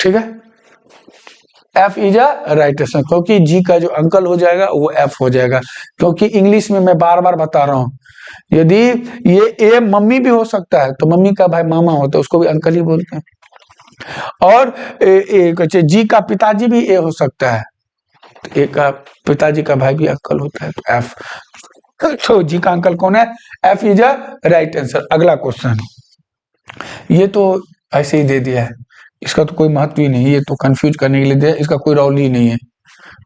ठीक है। F is a right answer, क्योंकि जी का जो अंकल हो जाएगा वो एफ हो जाएगा, क्योंकि इंग्लिश में मैं बार बार बता रहा हूं, यदि ये ए मम्मी भी हो सकता है तो मम्मी का भाई मामा होता है, उसको भी अंकल ही बोलते हैं। और जी का पिताजी भी ए हो सकता है, तो ए का पिताजी का भाई भी अंकल होता है, तो एफ, तो जी का अंकल कौन है, F is a right answer. अगला क्वेश्चन, ये तो ऐसे ही दे दिया है, इसका तो कोई महत्व ही नहीं, ये तो कंफ्यूज करने के लिए दिया, इसका कोई रोल ही नहीं है।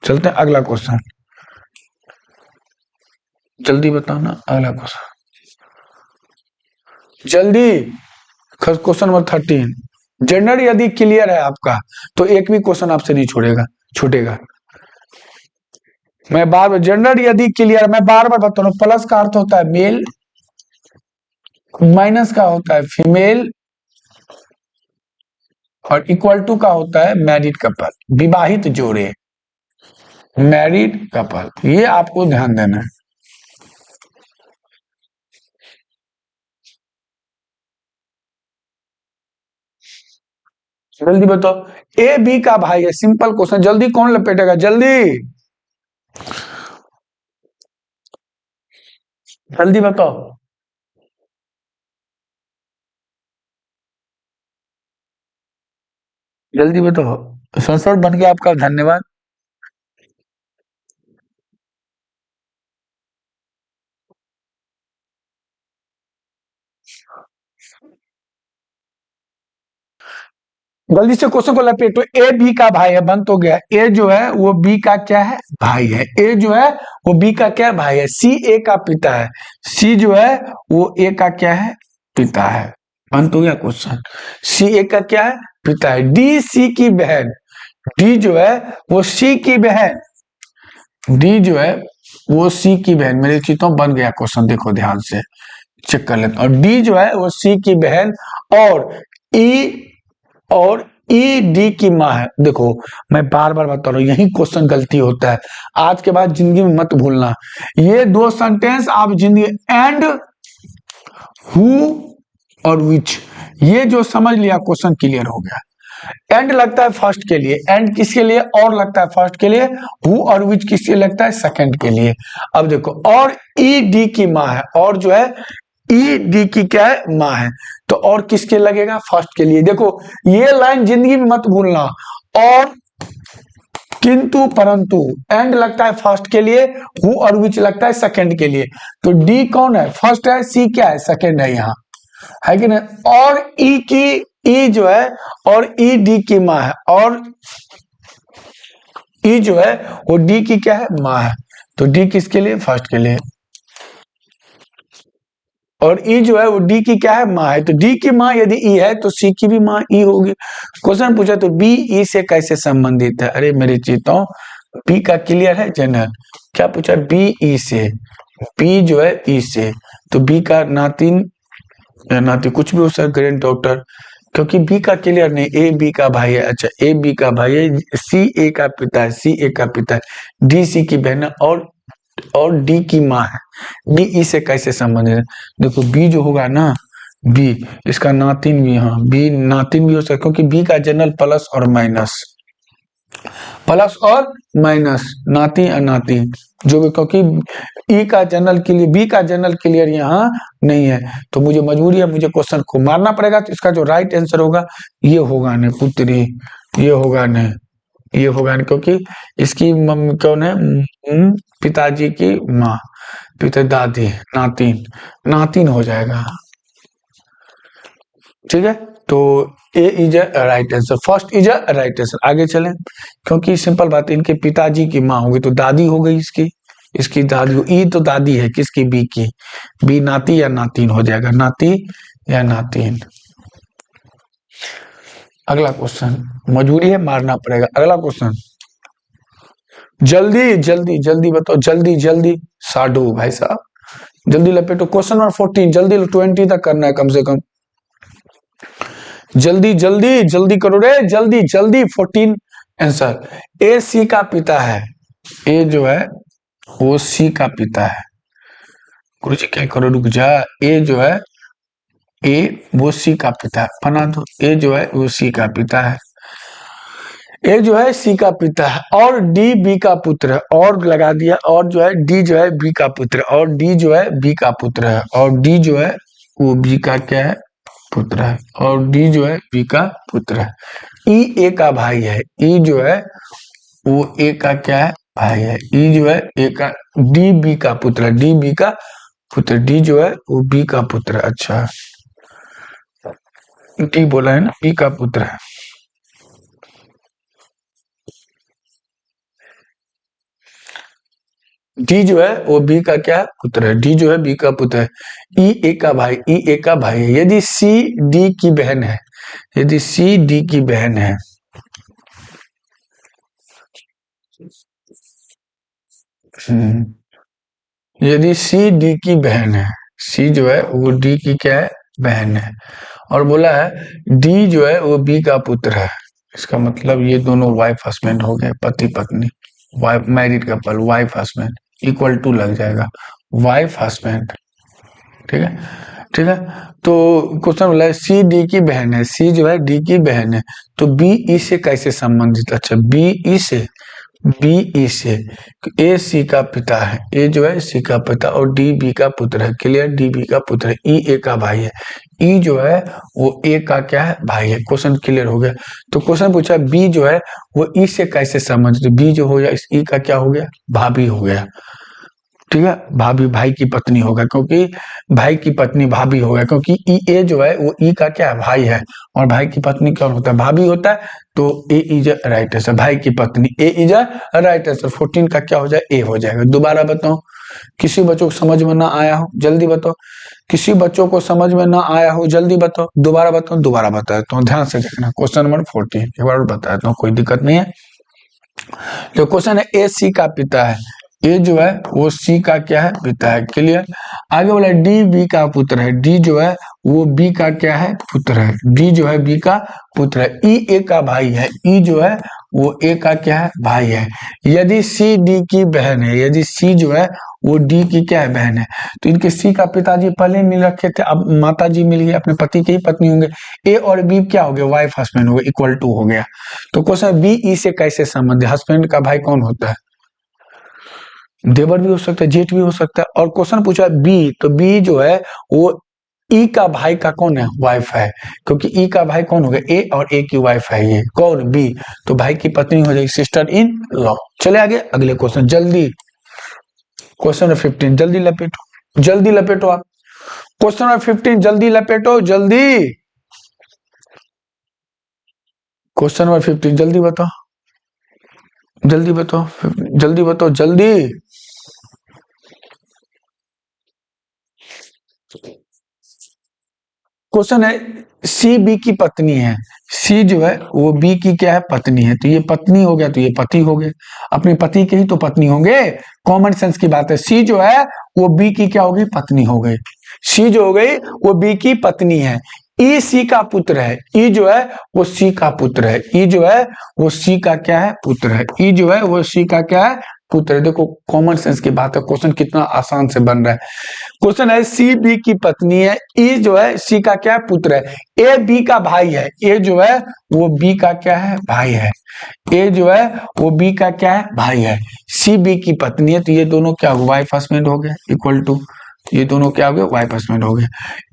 चलते हैं अगला क्वेश्चन, जल्दी बताना अगला क्वेश्चन, जल्दी। क्वेश्चन नंबर 13, जनरल यदि क्लियर है आपका तो एक भी क्वेश्चन आपसे नहीं छोड़ेगा, छूटेगा। मैं बार बार जनरल यदि क्लियर, मैं बार बार बता रहा हूँ, प्लस का अर्थ होता है मेल, माइनस का होता है फीमेल, और इक्वल टू का होता है मैरिड कपल, विवाहित जोड़े, मैरिड कपल, ये आपको ध्यान देना है। जल्दी बताओ, ए बी का भाई है, सिंपल क्वेश्चन, जल्दी कौन लपेटेगा, जल्दी जल्दी बताओ, जल्दी बताओ। संसद बन गया आपका, धन्यवाद। जल्दी से क्वेश्चन को लपेटो। ए बी का भाई है, बंद हो गया। ए जो है वो बी का क्या है, भाई है। ए जो है वो बी का क्या भाई है। सी ए का पिता है। सी जो है वो ए का क्या है, पिता है। बंद हो गया क्वेश्चन। सी ए का क्या है, पिता है। डी सी की बहन। डी जो है वो सी की बहन। डी जो है वो सी की बहन। मेरे चीतों बन गया क्वेश्चन, देखो ध्यान से चेक कर लेते। और डी जो है वो सी की बहन और ई डी की माँ है। देखो मैं बार बार बता रहा हूं, यही क्वेश्चन गलती होता है। आज के बाद जिंदगी में मत भूलना ये दो सेंटेंस आप जिंदगी। एंड हु और विच, ये जो समझ लिया क्वेश्चन क्लियर हो गया। एंड लगता है फर्स्ट के लिए, एंड किसके लिए, और लगता है फर्स्ट के लिए। हु और विच किसके लगता है, सेकंड के लिए। अब देखो और ई डी की माँ है, और जो है ई डी की क्या है, माँ है। तो और किसके लगेगा, फर्स्ट के लिए। देखो ये लाइन जिंदगी में मत भूलना। और किंतु परंतु, एंड लगता है फर्स्ट के लिए, हु और विच लगता है सेकंड के लिए। तो डी कौन है, फर्स्ट है। सी क्या है, सेकंड है यहाँ, है कि नहीं। और ई की, ई जो है और ई डी की माँ है। और ई जो है वो डी की क्या है, माँ है। तो डी किसके लिए, फर्स्ट के लिए। और ई जो है वो डी की क्या है, माँ है। तो डी की माँ यदि ई है तो सी की भी माँ ई होगी। क्वेश्चन पूछा तो बी ई से कैसे संबंधित है। अरे मेरे चीतों, बी का क्लियर है जनरल। क्या पूछा, बी ई से। बी जो है ई से, तो बी का नातिन या नाती कुछ भी हो सकता, ग्रैंड डॉटर। क्योंकि बी का क्लियर नहीं, ए बी का भाई है। अच्छा ए बी का भाई है, सी ए का पिता है, सी ए का पिता है, डी सी की बहन है, और डी की माँ है। डी ई से कैसे संबंधित है। देखो बी जो होगा ना, बी इसका नातिन भी, हाँ बी नातिन भी हो सकता है। क्योंकि बी का जनरल प्लस और माइनस, प्लस और माइनस, नाती और नातिन जो भी। क्योंकि ई का जनरल क्लियर, बी का जनरल क्लियर यहाँ नहीं है, तो मुझे मजबूरी है, मुझे क्वेश्चन को मारना पड़ेगा। तो इसका जो राइट आंसर होगा ये होगा नहीं पुत्री, ये होगा नहीं, ये होगा नहीं। क्योंकि इसकी मम्मी कौन है, पिताजी की माँ, पिता दादी, नातिन, नातिन हो जाएगा। ठीक है, तो A is a right answer, first is a right answer. आगे चलें, क्योंकि सिंपल बात है, इनके पिताजी की माँ होगी तो दादी हो गई इसकी, इसकी दादी। ई तो दादी है किसकी, बी की। बी नाती या नातिन हो जाएगा, नाती या नातिन। अगला क्वेश्चन, मजबूरी है मारना पड़ेगा। अगला क्वेश्चन, जल्दी जल्दी जल्दी बताओ, जल्दी जल्दी। साडू भाई साहब जल्दी लपेटो। क्वेश्चन नंबर 14, जल्दी 20 तक करना है कम से कम। जल्दी जल्दी जल्दी करो रे, जल्दी जल्दी। 14 आंसर। ए सी का पिता है। ए जो है वो सी का पिता है। गुरु जी क्या करो, रुक जा। ए जो है, ए वो सी का पिता है, बना दो। ए जो है वो सी का पिता है। ए जो है सी का पिता है, और डी बी का पुत्र है, और लगा दिया। और जो है डी जो है बी का पुत्र है, और डी जो है बी का पुत्र है, और डी जो है वो बी का क्या है, पुत्र है, और डी जो है बी का पुत्र है। ई ए का भाई है। ई जो है वो ए का क्या है, भाई है। ई जो है ए का, डी बी का पुत्र है, डी बी का पुत्र। डी जो है वो बी का पुत्र है। अच्छा डी बोला है ना, बी का पुत्र है। डी जो है वो बी का क्या पुत्र है, डी जो है बी का पुत्र है। ई ए का भाई, ई ए का भाई है। यदि सी डी की बहन है, यदि सी डी की बहन है, यदि सी डी की बहन है, सी जो है वो डी की क्या है, बहन है। और बोला है डी जो है वो बी का पुत्र है। इसका मतलब ये दोनों वाइफ हस्बैंड हो गए, पति पत्नी, wife married couple, wife husband equal to लग जाएगा, वाइफ हस्बैंड। ठीक है, ठीक है। तो क्वेश्चन बोला है सी डी की बहन है, सी जो है डी की बहन है, तो बी ई से कैसे संबंधित। अच्छा बी ई से, बी ई से। ए सी का पिता है, ए जो है सी का पिता, और डी बी का पुत्र है। क्लियर, डी बी का पुत्र है। ई ए का भाई है, ई जो है वो ए का क्या है, भाई है। क्वेश्चन क्लियर हो गया। तो क्वेश्चन पूछा बी जो है वो ई से कैसे संबंधित। बी जो हो गया इस ई का क्या हो गया, भाभी हो गया। ठीक है, भाभी भाई की पत्नी होगा, क्योंकि भाई की पत्नी भाभी होगा, क्योंकि ए जो है वो ई का क्या है, भाई है, और भाई की पत्नी कौन होता है, भाभी होता है। तो ए इज राइट आंसर, भाई की पत्नी ए इज राइट आंसर। 14 का क्या हो जाए, ए हो जाएगा। दोबारा बताओ, किसी बच्चों को समझ में ना आया हो जल्दी बताओ, किसी बच्चों को समझ में ना आया हो जल्दी बताओ, दोबारा बताओ, दोबारा बताता हूँ, ध्यान से देखना। क्वेश्चन नंबर 14 एक बार बताता हूँ, कोई दिक्कत नहीं है। जो क्वेश्चन है, ए सी का पिता है, ए जो है वो सी का क्या है, पिता है। क्लियर। आगे बोला डी बी का पुत्र है, डी जो है वो बी का क्या है, पुत्र है। डी जो है बी का पुत्र है। ई ए का भाई है, ई जो है वो ए का क्या है, भाई है। यदि सी डी की बहन है, यदि सी जो है वो डी की क्या है, बहन है, तो इनके सी का पिताजी पहले मिल रखे थे, अब माता जी मिल गई, अपने पति की ही पत्नी होंगे। ए और बी क्या हो गया, वाइफ हस्बैंड हो गया, इक्वल टू हो गया। तो क्वेश्चन बी ई से कैसे संबंध है, हस्बैंड का भाई कौन होता है, देवर भी हो सकता है, जेठ भी हो सकता है। और क्वेश्चन पूछा है बी, तो बी जो है वो ई का भाई का कौन है, वाइफ है, क्योंकि ई का भाई कौन हो गया, ए, और ए की वाइफ है ये कौन, बी, तो भाई की पत्नी हो जाएगी, सिस्टर इन लॉ। चले आगे अगले क्वेश्चन जल्दी। क्वेश्चन नंबर 15 जल्दी लपेटो, जल्दी लपेटो आप। क्वेश्चन नंबर 15 जल्दी लपेटो, जल्दी। क्वेश्चन नंबर 15 जल्दी बताओ, जल्दी बताओ, जल्दी बताओ, जल्दी। क्वेश्चन है, सी बी की पत्नी है, सी जो है वो बी की क्या है, पत्नी है, तो ये पत्नी हो गया, तो ये पति हो गए, अपने पति के ही तो पत्नी होंगे, कॉमन सेंस की बात है। सी जो है वो बी की क्या होगी, पत्नी हो गई, सी जो हो गई वो बी की पत्नी है। ई सी का पुत्र है, ई जो है वो सी का पुत्र है, ई जो है वो सी का क्या है, पुत्र है, ई जो है वो सी का क्या है, पुत्र है। देखो कॉमन सेंस की बात है, क्वेश्चन कितना आसान से बन रहा है। क्वेश्चन है, सी बी की पत्नी है, ई जो है सी का क्या है, पुत्र है, ए बी का भाई है, ए जो है वो बी का क्या है, भाई है, ए जो है वो बी का क्या है, भाई है। सी बी की पत्नी है, तो ये दोनों क्या हो, वाइफ हस्बैंड हो गए, इक्वल टू, ये दोनों क्या हो गए, वाइफ हस्बैंड हो गए।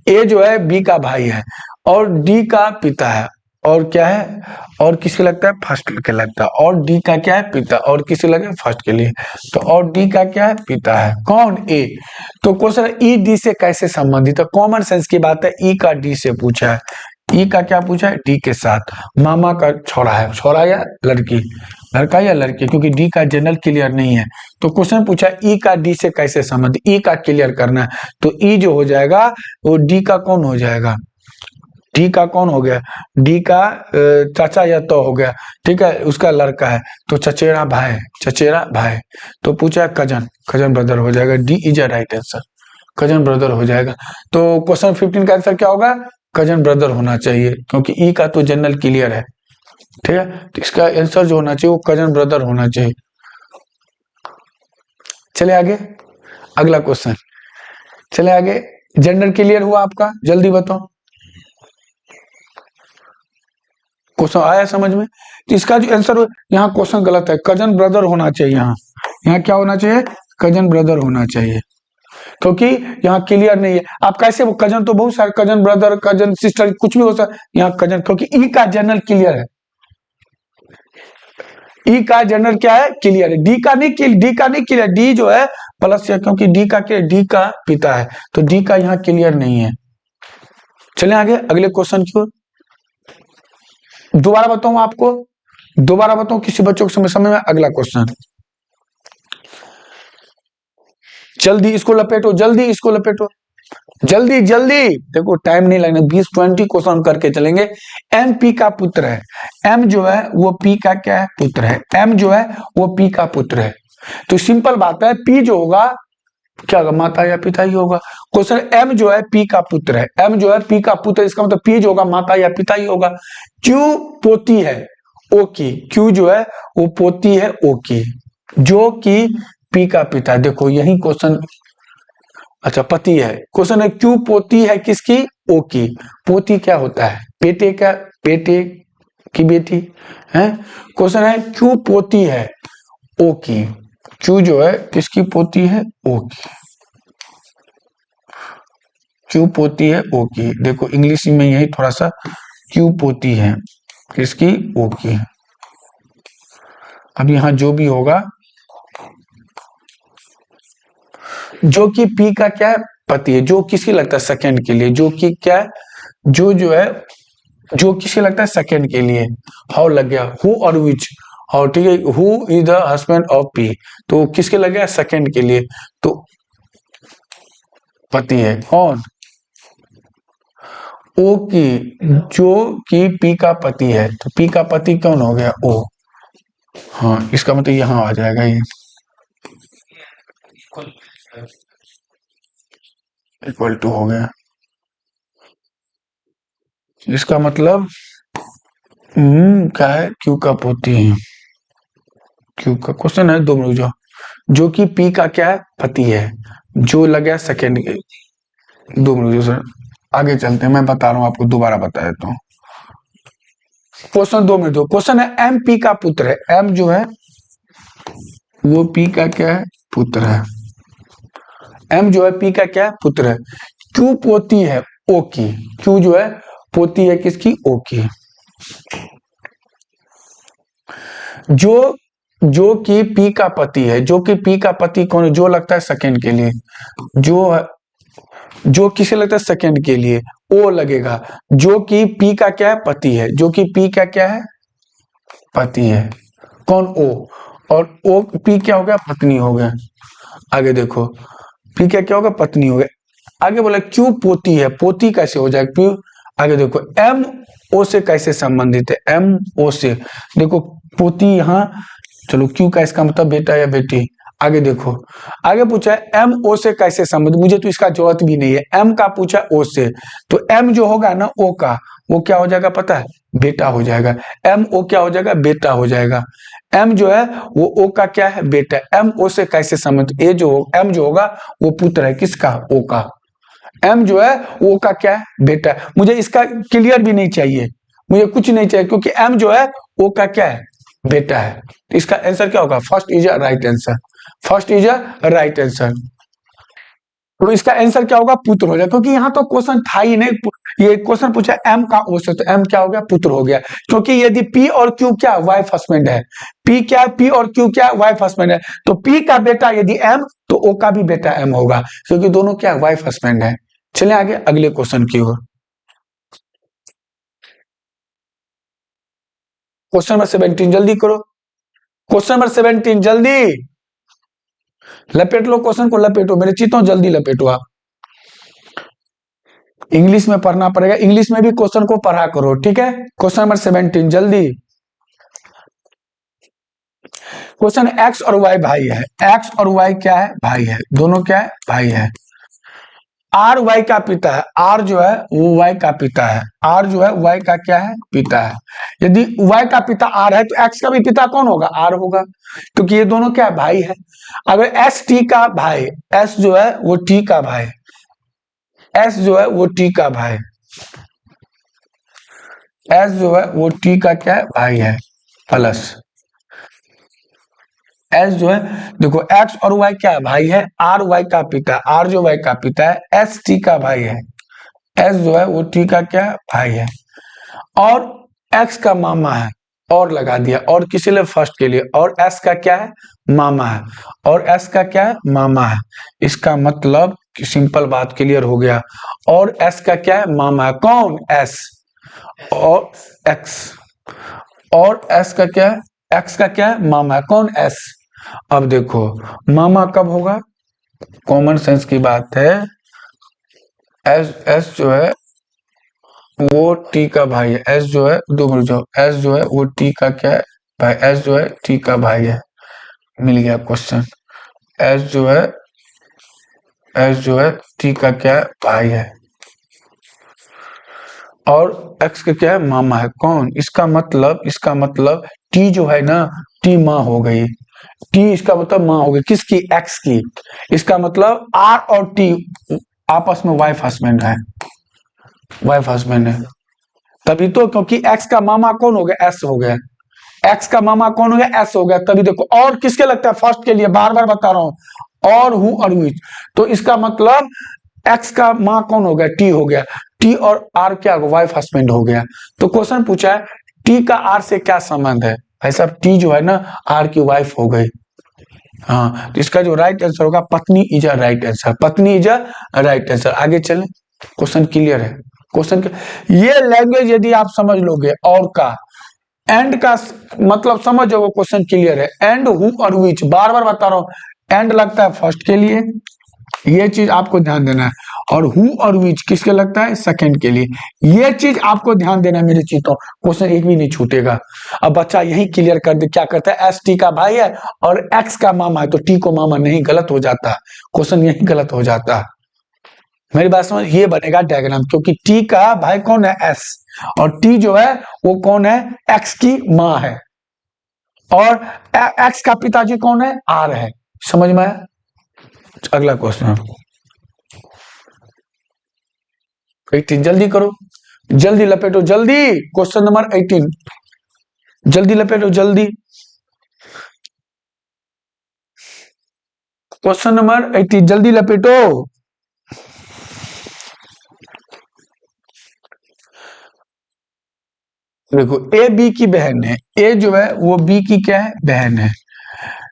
ए जो है बी का भाई है, और डी का पिता है, और क्या है, और किसे लगता है, फर्स्ट के लगता है, और डी का क्या है, पिता, और किसे लगे, फर्स्ट के लिए, तो और डी का क्या है, पिता है, कौन, ए। तो क्वेश्चन ई डी से कैसे संबंधित है, कॉमन सेंस की बात है, ई का डी से पूछा है, ई का क्या पूछा है, डी के साथ, मामा का छोरा है, छोरा या लड़की, लड़का या लड़की, क्योंकि डी का जनरल क्लियर नहीं है। तो क्वेश्चन पूछा ई का डी से कैसे संबंध, ई का क्लियर करना है, तो ई जो हो जाएगा वो डी का कौन हो जाएगा, डी का कौन हो गया, डी का चाचा या तो हो गया, ठीक है, उसका लड़का है, तो चचेरा भाई, चचेरा भाई। तो पूछा कजन, कजन ब्रदर हो जाएगा, D is a right answer, cousin brother हो जाएगा। तो क्वेश्चन 15 का आंसर क्या होगा, कजन ब्रदर होना चाहिए, क्योंकि ई का तो जनरल क्लियर है, ठीक है, तो इसका आंसर जो होना चाहिए वो कजन ब्रदर होना चाहिए। चले आगे अगला क्वेश्चन, चले आगे। जेंडर क्लियर हुआ आपका, जल्दी बताओ, क्वेश्चन आया समझ में। तो इसका जो आंसर, यहाँ क्वेश्चन गलत है, कजन ब्रदर होना चाहिए, यहाँ यहाँ क्या होना चाहिए, कजन ब्रदर होना चाहिए, क्योंकि यहाँ क्लियर नहीं है। आप कैसे, वो कजन तो बहुत सारे, कजन ब्रदर, कजन सिस्टर, कुछ भी हो सकता है, यहाँ कजन, क्योंकि ई का जनरल क्लियर है, ई का जनरल क्या है, क्लियर है, डी का नहीं, डी का नहीं क्लियर, डी जो है प्लस है, क्योंकि डी का क्या, डी का पिता है, तो डी का यहाँ क्लियर नहीं है। चले आगे अगले क्वेश्चन की ओर। दोबारा बताऊं आपको, दोबारा बताऊं, किसी बच्चों को समझ में। अगला क्वेश्चन, जल्दी इसको लपेटो, जल्दी इसको लपेटो, जल्दी जल्दी, देखो टाइम नहीं लगना, 20-20 क्वेश्चन करके चलेंगे। एम पी का पुत्र है, एम जो है वो पी का क्या है, पुत्र है, एम जो है वो पी का पुत्र है। तो सिंपल बात है, पी जो होगा क्या होगा, माता या पिता ही होगा। क्वेश्चन, एम जो है पी का पुत्र है, एम जो है पी का पुत्र, इसका मतलब पी जो होगा माता या पिता ही होगा। क्यू पोती है ओ की, क्यू जो है वो पोती है ओ की, जो कि पी का पिता है। देखो यही क्वेश्चन, अच्छा पति है, क्वेश्चन है क्यों पोती है किसकी, ओ की, पोती क्या होता है, बेटे का, बेटे की बेटी है। क्वेश्चन है क्यों पोती है ओ की, क्यों जो है किसकी पोती है, ओ की, क्यों पोती है ओ की। देखो इंग्लिश में यही थोड़ा सा, क्यों पोती है किसकी, ओ की। अब यहां जो भी होगा, जो कि पी का क्या है, पति है। जो किसी लगता है सेकंड के लिए, जो कि क्या है, जो है, जो किसी लगता है सेकंड के लिए। हाउ लग गया, हु और विच। और ठीक है, who is the husband of P, तो किसके लग गया, सेकंड के लिए, तो पति है। कौन, ओ की, जो कि पी का पति है, तो पी का पति कौन हो गया, ओ। हाँ, इसका मतलब यहां आ जाएगा ये, इक्वल टू हो गया। इसका मतलब क्या है, क्यू का पोती है, क्यू का क्वेश्चन है, 2 मिनट जो, जो कि पी का क्या है, पति है, जो लगे सेकेंड के। 2 मिनट जो सर, आगे चलते हैं, मैं बता रहा हूँ आपको, दोबारा बता देता हूँ। क्वेश्चन 2 मिनट दो, क्वेश्चन है एम पी का पुत्र है, एम जो है वो पी का क्या है, पुत्र है। एम जो है पी का क्या है, पुत्र है। क्यू पोती है ओ की, क्यू जो है पोती है किसकी, ओ की। जो कि पी का पति है, जो कि पी का पति कौन है, जो लगता है सेकंड के लिए, जो किसे लगता है सेकंड के लिए, ओ लगेगा। जो कि पी का क्या है, पति है, जो कि पी का क्या है, पति है। कौन, ओ। और ओ पी क्या हो गया, पत्नी हो गया। आगे देखो, पी क्या क्या होगा, पत्नी हो गया। आगे बोला क्यू पोती है, पोती कैसे हो जाएगा, क्यू। आगे देखो एम ओ से कैसे संबंधित है, एम ओ से, देखो पोती यहाँ, चलो क्यू का इसका मतलब बेटा या बेटी। आगे देखो, आगे पूछा है एम ओ से कैसे संबंधित, मुझे तो इसका जरूरत भी नहीं है, एम का पूछा ओ से, तो एम जो होगा ना ओ का, वो क्या हो जाएगा पता है, बेटा हो जाएगा। एम ओ क्या हो जाएगा, बेटा हो जाएगा। एम जो है वो ओ का क्या है, बेटा। एम ओ से कैसे संबंधित, ए जो एम जो होगा वो पुत्र है किसका, ओ का। एम जो है ओ का क्या है, बेटा। मुझे इसका क्लियर भी नहीं चाहिए, मुझे कुछ नहीं चाहिए, क्योंकि एम जो है ओ का क्या है, बेटा है। तो इसका आंसर क्या होगा, first is a right answer, first is a right answer. तो इसका आंसर क्या होगा, पुत्र हो जाएगा, क्योंकि यहाँ तो क्वेश्चन था ही नहीं, ये क्वेश्चन पूछा एम का ओ से, तो एम क्या हो गया, पुत्र हो गया। क्योंकि यदि पी और क्यू क्या वाइफ हस्बैंड है, पी क्या, पी और क्यू क्या वाइफ हस्बैंड है, तो पी का बेटा यदि एम, तो ओ का भी बेटा एम होगा, क्योंकि दोनों क्या वाइफ हस्बैंड है। चलिए आगे अगले क्वेश्चन की ओर। क्वेश्चन नंबर 17 जल्दी करो, क्वेश्चन नंबर 17 जल्दी लपेट लो, क्वेश्चन को लपेटो, मेरे चित्तों जल्दी लपेटो आप। इंग्लिश में पढ़ना पड़ेगा, इंग्लिश में भी क्वेश्चन को पढ़ा करो, ठीक है। क्वेश्चन नंबर 17 जल्दी। क्वेश्चन एक्स और वाई भाई है, एक्स और वाई क्या है, भाई है, दोनों क्या है, भाई है। आर वाई का पिता है, आर जो है वो वाई का पिता है, आर जो है वाई का क्या है, पिता है। यदि वाई का पिता आर है, तो एक्स का भी पिता कौन होगा, आर होगा, क्योंकि ये दोनों क्या भाई है। अगर एस टी का भाई, एस जो है वो टी का भाई, एस जो है वो टी का भाई, एस जो है वो टी का क्या है, भाई है, प्लस एस जो है, देखो एक्स और वाई क्या है, भाई है, आर वाई का पिता, आर जो वाई का पिता है, एस टी का भाई है, एस जो है वो टी का क्या है, भाई है। और एक्स का मामा है, और लगा दिया, और किसी लिए फर्स्ट के लिए, और एस का क्या है, मामा है, और एस का क्या है, मामा है। इसका मतलब सिंपल बात क्लियर हो गया, और एस का क्या है, मामा है, कौन, एस, और एक्स, और एस का क्या है, एक्स का क्या है, मामा है, कौन, एस। अब देखो मामा कब होगा, कॉमन सेंस की बात है, एस, एस जो है वो टी का भाई है, एस जो है, दो मिनट जो, एस जो है वो टी का क्या है, भाई, एस जो है टी का भाई है। मिल गया क्वेश्चन, एस जो है, एस जो है टी का क्या है, भाई है, और एक्स का क्या है, मामा है, कौन। इसका मतलब टी जो है ना, टी माँ हो गई, टी इसका मतलब माँ हो गई किसकी, एक्स की। इसका मतलब आर और टी आपस में वाइफ हस्बैंड है, वाइफ हस्बैंड है, तभी तो, क्योंकि एक्स का मामा कौन हो गया, एस हो गया, एक्स का मामा कौन हो गया, एस हो गया, तभी देखो। और किसके लगता है, फर्स्ट के लिए, बार बार बता रहा हूं, और हु और विच, तो इसका मतलब एक्स का माँ कौन हो गया, टी हो गया, टी और आर क्या वाइफ हस्बैंड हो गया। तो क्वेश्चन पूछा है टी का आर से क्या संबंध है, भाई साहब टी जो है ना आर की वाइफ हो गई, हाँ, तो इसका जो राइट आंसर होगा पत्नी इज अ राइट आंसर, पत्नी इज अ राइट आंसर। आगे चलें, क्वेश्चन क्लियर है। क्वेश्चन ये लैंग्वेज यदि आप समझ लोगे और का एंड का मतलब समझ जाओगे, क्वेश्चन क्लियर है। एंड हु और विच, बार बार बता रहा हूं, एंड लगता है फर्स्ट के लिए, ये चीज आपको ध्यान देना है, और हु और विच किसके लगता है सेकंड के लिए, ये चीज आपको ध्यान देना है मेरे चीतों, क्वेश्चन एक भी नहीं छूटेगा। अब बच्चा यही क्लियर कर दे, क्या करता है, एस टी का भाई है और एक्स का मामा है, तो टी को मामा नहीं, गलत हो जाता है, क्वेश्चन यही गलत हो जाता है। मेरी बात समझ, ये बनेगा डायग्राम, क्योंकि टी का भाई कौन है, एस, और टी जो है वो कौन है, एक्स की माँ है, और एक्स का पिताजी कौन है, आर है। समझ में आया? अगला क्वेश्चन 18, जल्दी करो, जल्दी लपेटो, जल्दी, क्वेश्चन नंबर 18, जल्दी लपेटो, जल्दी, क्वेश्चन नंबर 18, जल्दी लपेटो। देखो, ए बी की बहन है, ए जो है वो बी की क्या है, बहन है।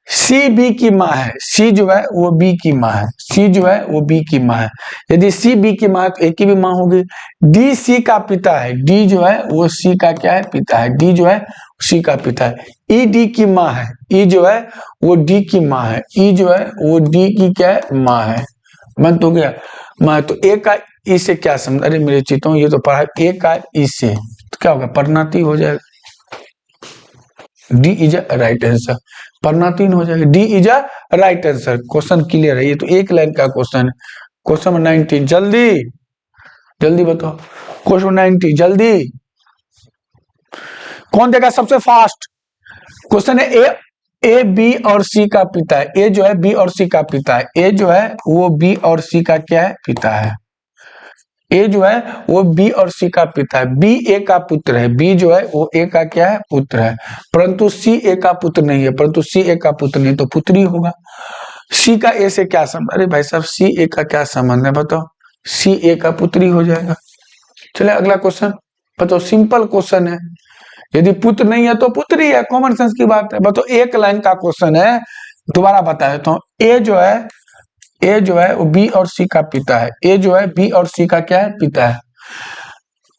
सी बी की माँ है, सी जो है वो बी की माँ है, सी जो है वो बी की माँ है। यदि सी बी की माँ है तो ए की भी माँ होगी। डी सी का पिता है, डी जो है वो सी का क्या है, पिता है, डी जो है सी का पिता है। ई डी की माँ है, ई जो है वो डी की माँ है, ई जो है वो डी की क्या है, माँ है। मन तो गया माँ, तो ए का ई से क्या समझ, अरे मेरे चीतों ये तो पढ़ा, ए का ई से तो क्या होगा, परिणाती हो जाएगा, D is a right answer, परिणातीन हो जाएगा, D is a right answer. Question clear है, ये तो एक लाइन का क्वेश्चन है। क्वेश्चन नंबर 19, जल्दी जल्दी बताओ, क्वेश्चन 19 जल्दी, कौन देगा सबसे फास्ट। क्वेश्चन है, ए बी और सी का पिता है, ए जो है बी और सी का पिता है, ए जो है वो बी और सी का क्या है, पिता है। ए जो है वो बी और सी का पिता है, बी ए का पुत्र है, बी जो है वो ए का क्या है, पुत्र है, परंतु सी ए का पुत्र नहीं है, परंतु सी ए का पुत्र नहीं तो पुत्री होगा। सी का ए से क्या संबंध, अरे भाई साहब सी ए का क्या संबंध है बताओ, सी ए का पुत्री हो जाएगा। चले अगला क्वेश्चन बताओ, सिंपल क्वेश्चन है, यदि पुत्र नहीं है तो पुत्री है, कॉमन सेंस की बात है। बताओ, एक लाइन का क्वेश्चन है, दोबारा बता देता हूँ। ए जो है वो बी और सी का पिता है, ए जो है बी और सी का क्या है, पिता है।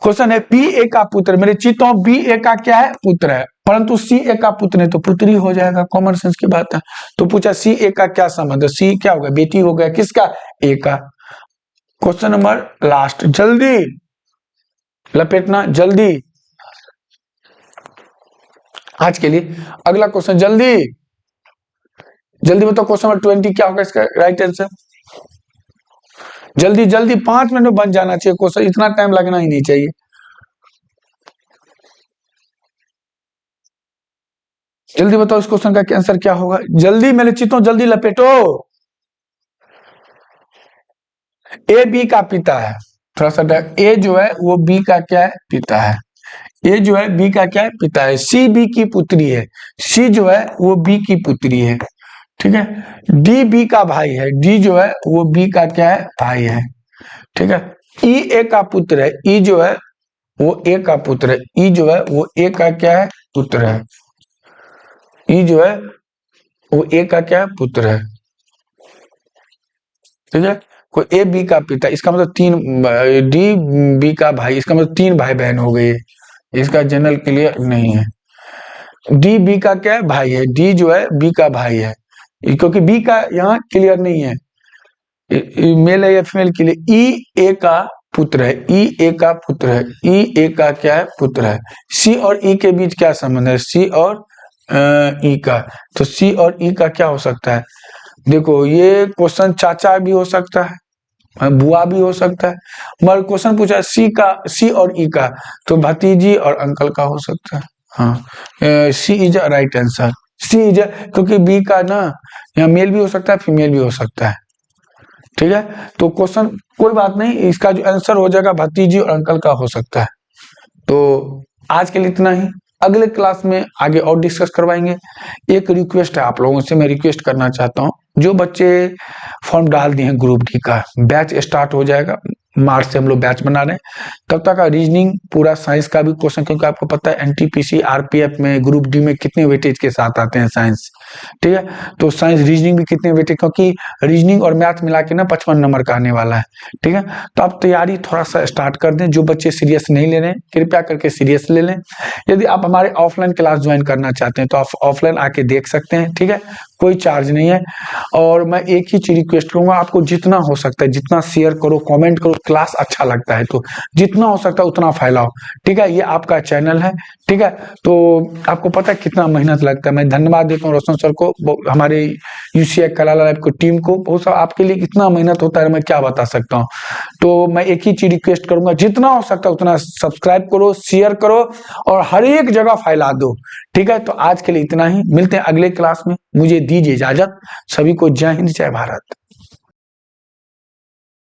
क्वेश्चन है, बी ए का पुत्र, मेरे चित्तों बी ए का क्या है, पुत्र है, परंतु सी ए का पुत्र नहीं तो पुत्री हो जाएगा, कॉमन सेंस की बात है। तो पूछा सी ए का क्या संबंध है, सी क्या हो गया, बेटी हो गया, किसका, ए का। क्वेश्चन नंबर लास्ट, जल्दी लपेटना, जल्दी आज के लिए। अगला क्वेश्चन जल्दी जल्दी बताओ, क्वेश्चन नंबर 20 क्या होगा इसका राइट आंसर, जल्दी जल्दी, 5 मिनट में बन जाना चाहिए क्वेश्चन, इतना टाइम लगना ही नहीं चाहिए। जल्दी बताओ इस क्वेश्चन का आंसर क्या होगा, जल्दी मेरे चित्तों, जल्दी लपेटो। ए बी का पिता है, थोड़ा सा ए जो है वो बी का क्या है, पिता है, ए जो है बी का क्या है, पिता है। सी बी की पुत्री है, सी जो है वो बी की पुत्री है, ठीक है। डी बी का भाई है, डी जो है वो बी का क्या है, भाई है, ठीक है। ई ए का पुत्र है, ई जो है वो ए का पुत्र है, ई जो है वो ए का क्या है, पुत्र है, ई जो है वो ए का क्या है, पुत्र है, ठीक है। कोई ए बी का पिता, इसका मतलब 3, डी बी का भाई, इसका मतलब 3 भाई बहन हो गए, इसका जनरल क्लियर नहीं है। डी बी का क्या है, भाई है, डी जो है बी का भाई है, क्योंकि बी का यहाँ क्लियर नहीं है, मेल है या फीमेल के लिए। ई ए का पुत्र है, ई ए का पुत्र है, ई ए का क्या है, पुत्र है। सी और ई के बीच क्या संबंध है, सी और ई का, तो सी और ई का क्या हो सकता है। देखो ये क्वेश्चन चाचा भी हो सकता है, बुआ भी हो सकता है, मगर क्वेश्चन पूछा सी का, सी और ई का, तो भतीजी और अंकल का हो सकता है। हाँ, C is a right answer, C is, क्योंकि बी का ना यहाँ मेल भी हो सकता है, फीमेल भी हो सकता है, ठीक है। तो क्वेश्चन कोई बात नहीं, इसका जो आंसर हो जाएगा भतीजी और अंकल का हो सकता है। तो आज के लिए इतना ही, अगले क्लास में आगे और डिस्कस करवाएंगे। एक रिक्वेस्ट है आप लोगों से, मैं रिक्वेस्ट करना चाहता हूँ, जो बच्चे फॉर्म डाल दिए हैं ग्रुप डी का, बैच स्टार्ट हो जाएगा मार्च से हम लोग बैच बना रहे हैं। तब तक रीजनिंग पूरा साइंस का भी क्वेश्चन, क्योंकि आपको पता है एनटीपीसी आरपीएफ में ग्रुप डी में कितने वेटेज के साथ आते हैं साइंस, ठीक है। तो साइंस रीजनिंग भी कितने वेटेज, क्योंकि रीजनिंग और मैथ मिला के ना 55 नंबर का आने वाला है, ठीक है। तो आप तैयारी थोड़ा सा स्टार्ट कर दें। जो बच्चे सीरियस नहीं ले रहे हैं कृपया करके सीरियस ले लें। यदि आप हमारे ऑफलाइन क्लास ज्वाइन करना चाहते हैं तो आप ऑफलाइन आके देख सकते हैं, ठीक है, कोई चार्ज नहीं है। और मैं एक ही चीज रिक्वेस्ट करूंगा, आपको जितना हो सकता है जितना शेयर करो, कमेंट करो, क्लास अच्छा लगता है तो जितना हो सकता है उतना फैलाओ, ठीक है। ये आपका चैनल है, ठीक है। तो आपको पता है कितना मेहनत लगता है। मैं धन्यवाद देता हूँ रोशन सर को, हमारे यूसीआई कलाला लैब को, टीम को। बहुत सा आपके लिए कितना मेहनत होता है मैं क्या बता सकता हूँ। तो मैं एक ही चीज रिक्वेस्ट करूंगा, जितना हो सकता है उतना सब्सक्राइब करो, शेयर करो और हर एक जगह फैला दो, ठीक है। तो आज के लिए इतना ही, मिलते हैं अगले क्लास में। मुझे दीजिए इजाजत। सभी को जय हिंद, जय भारत।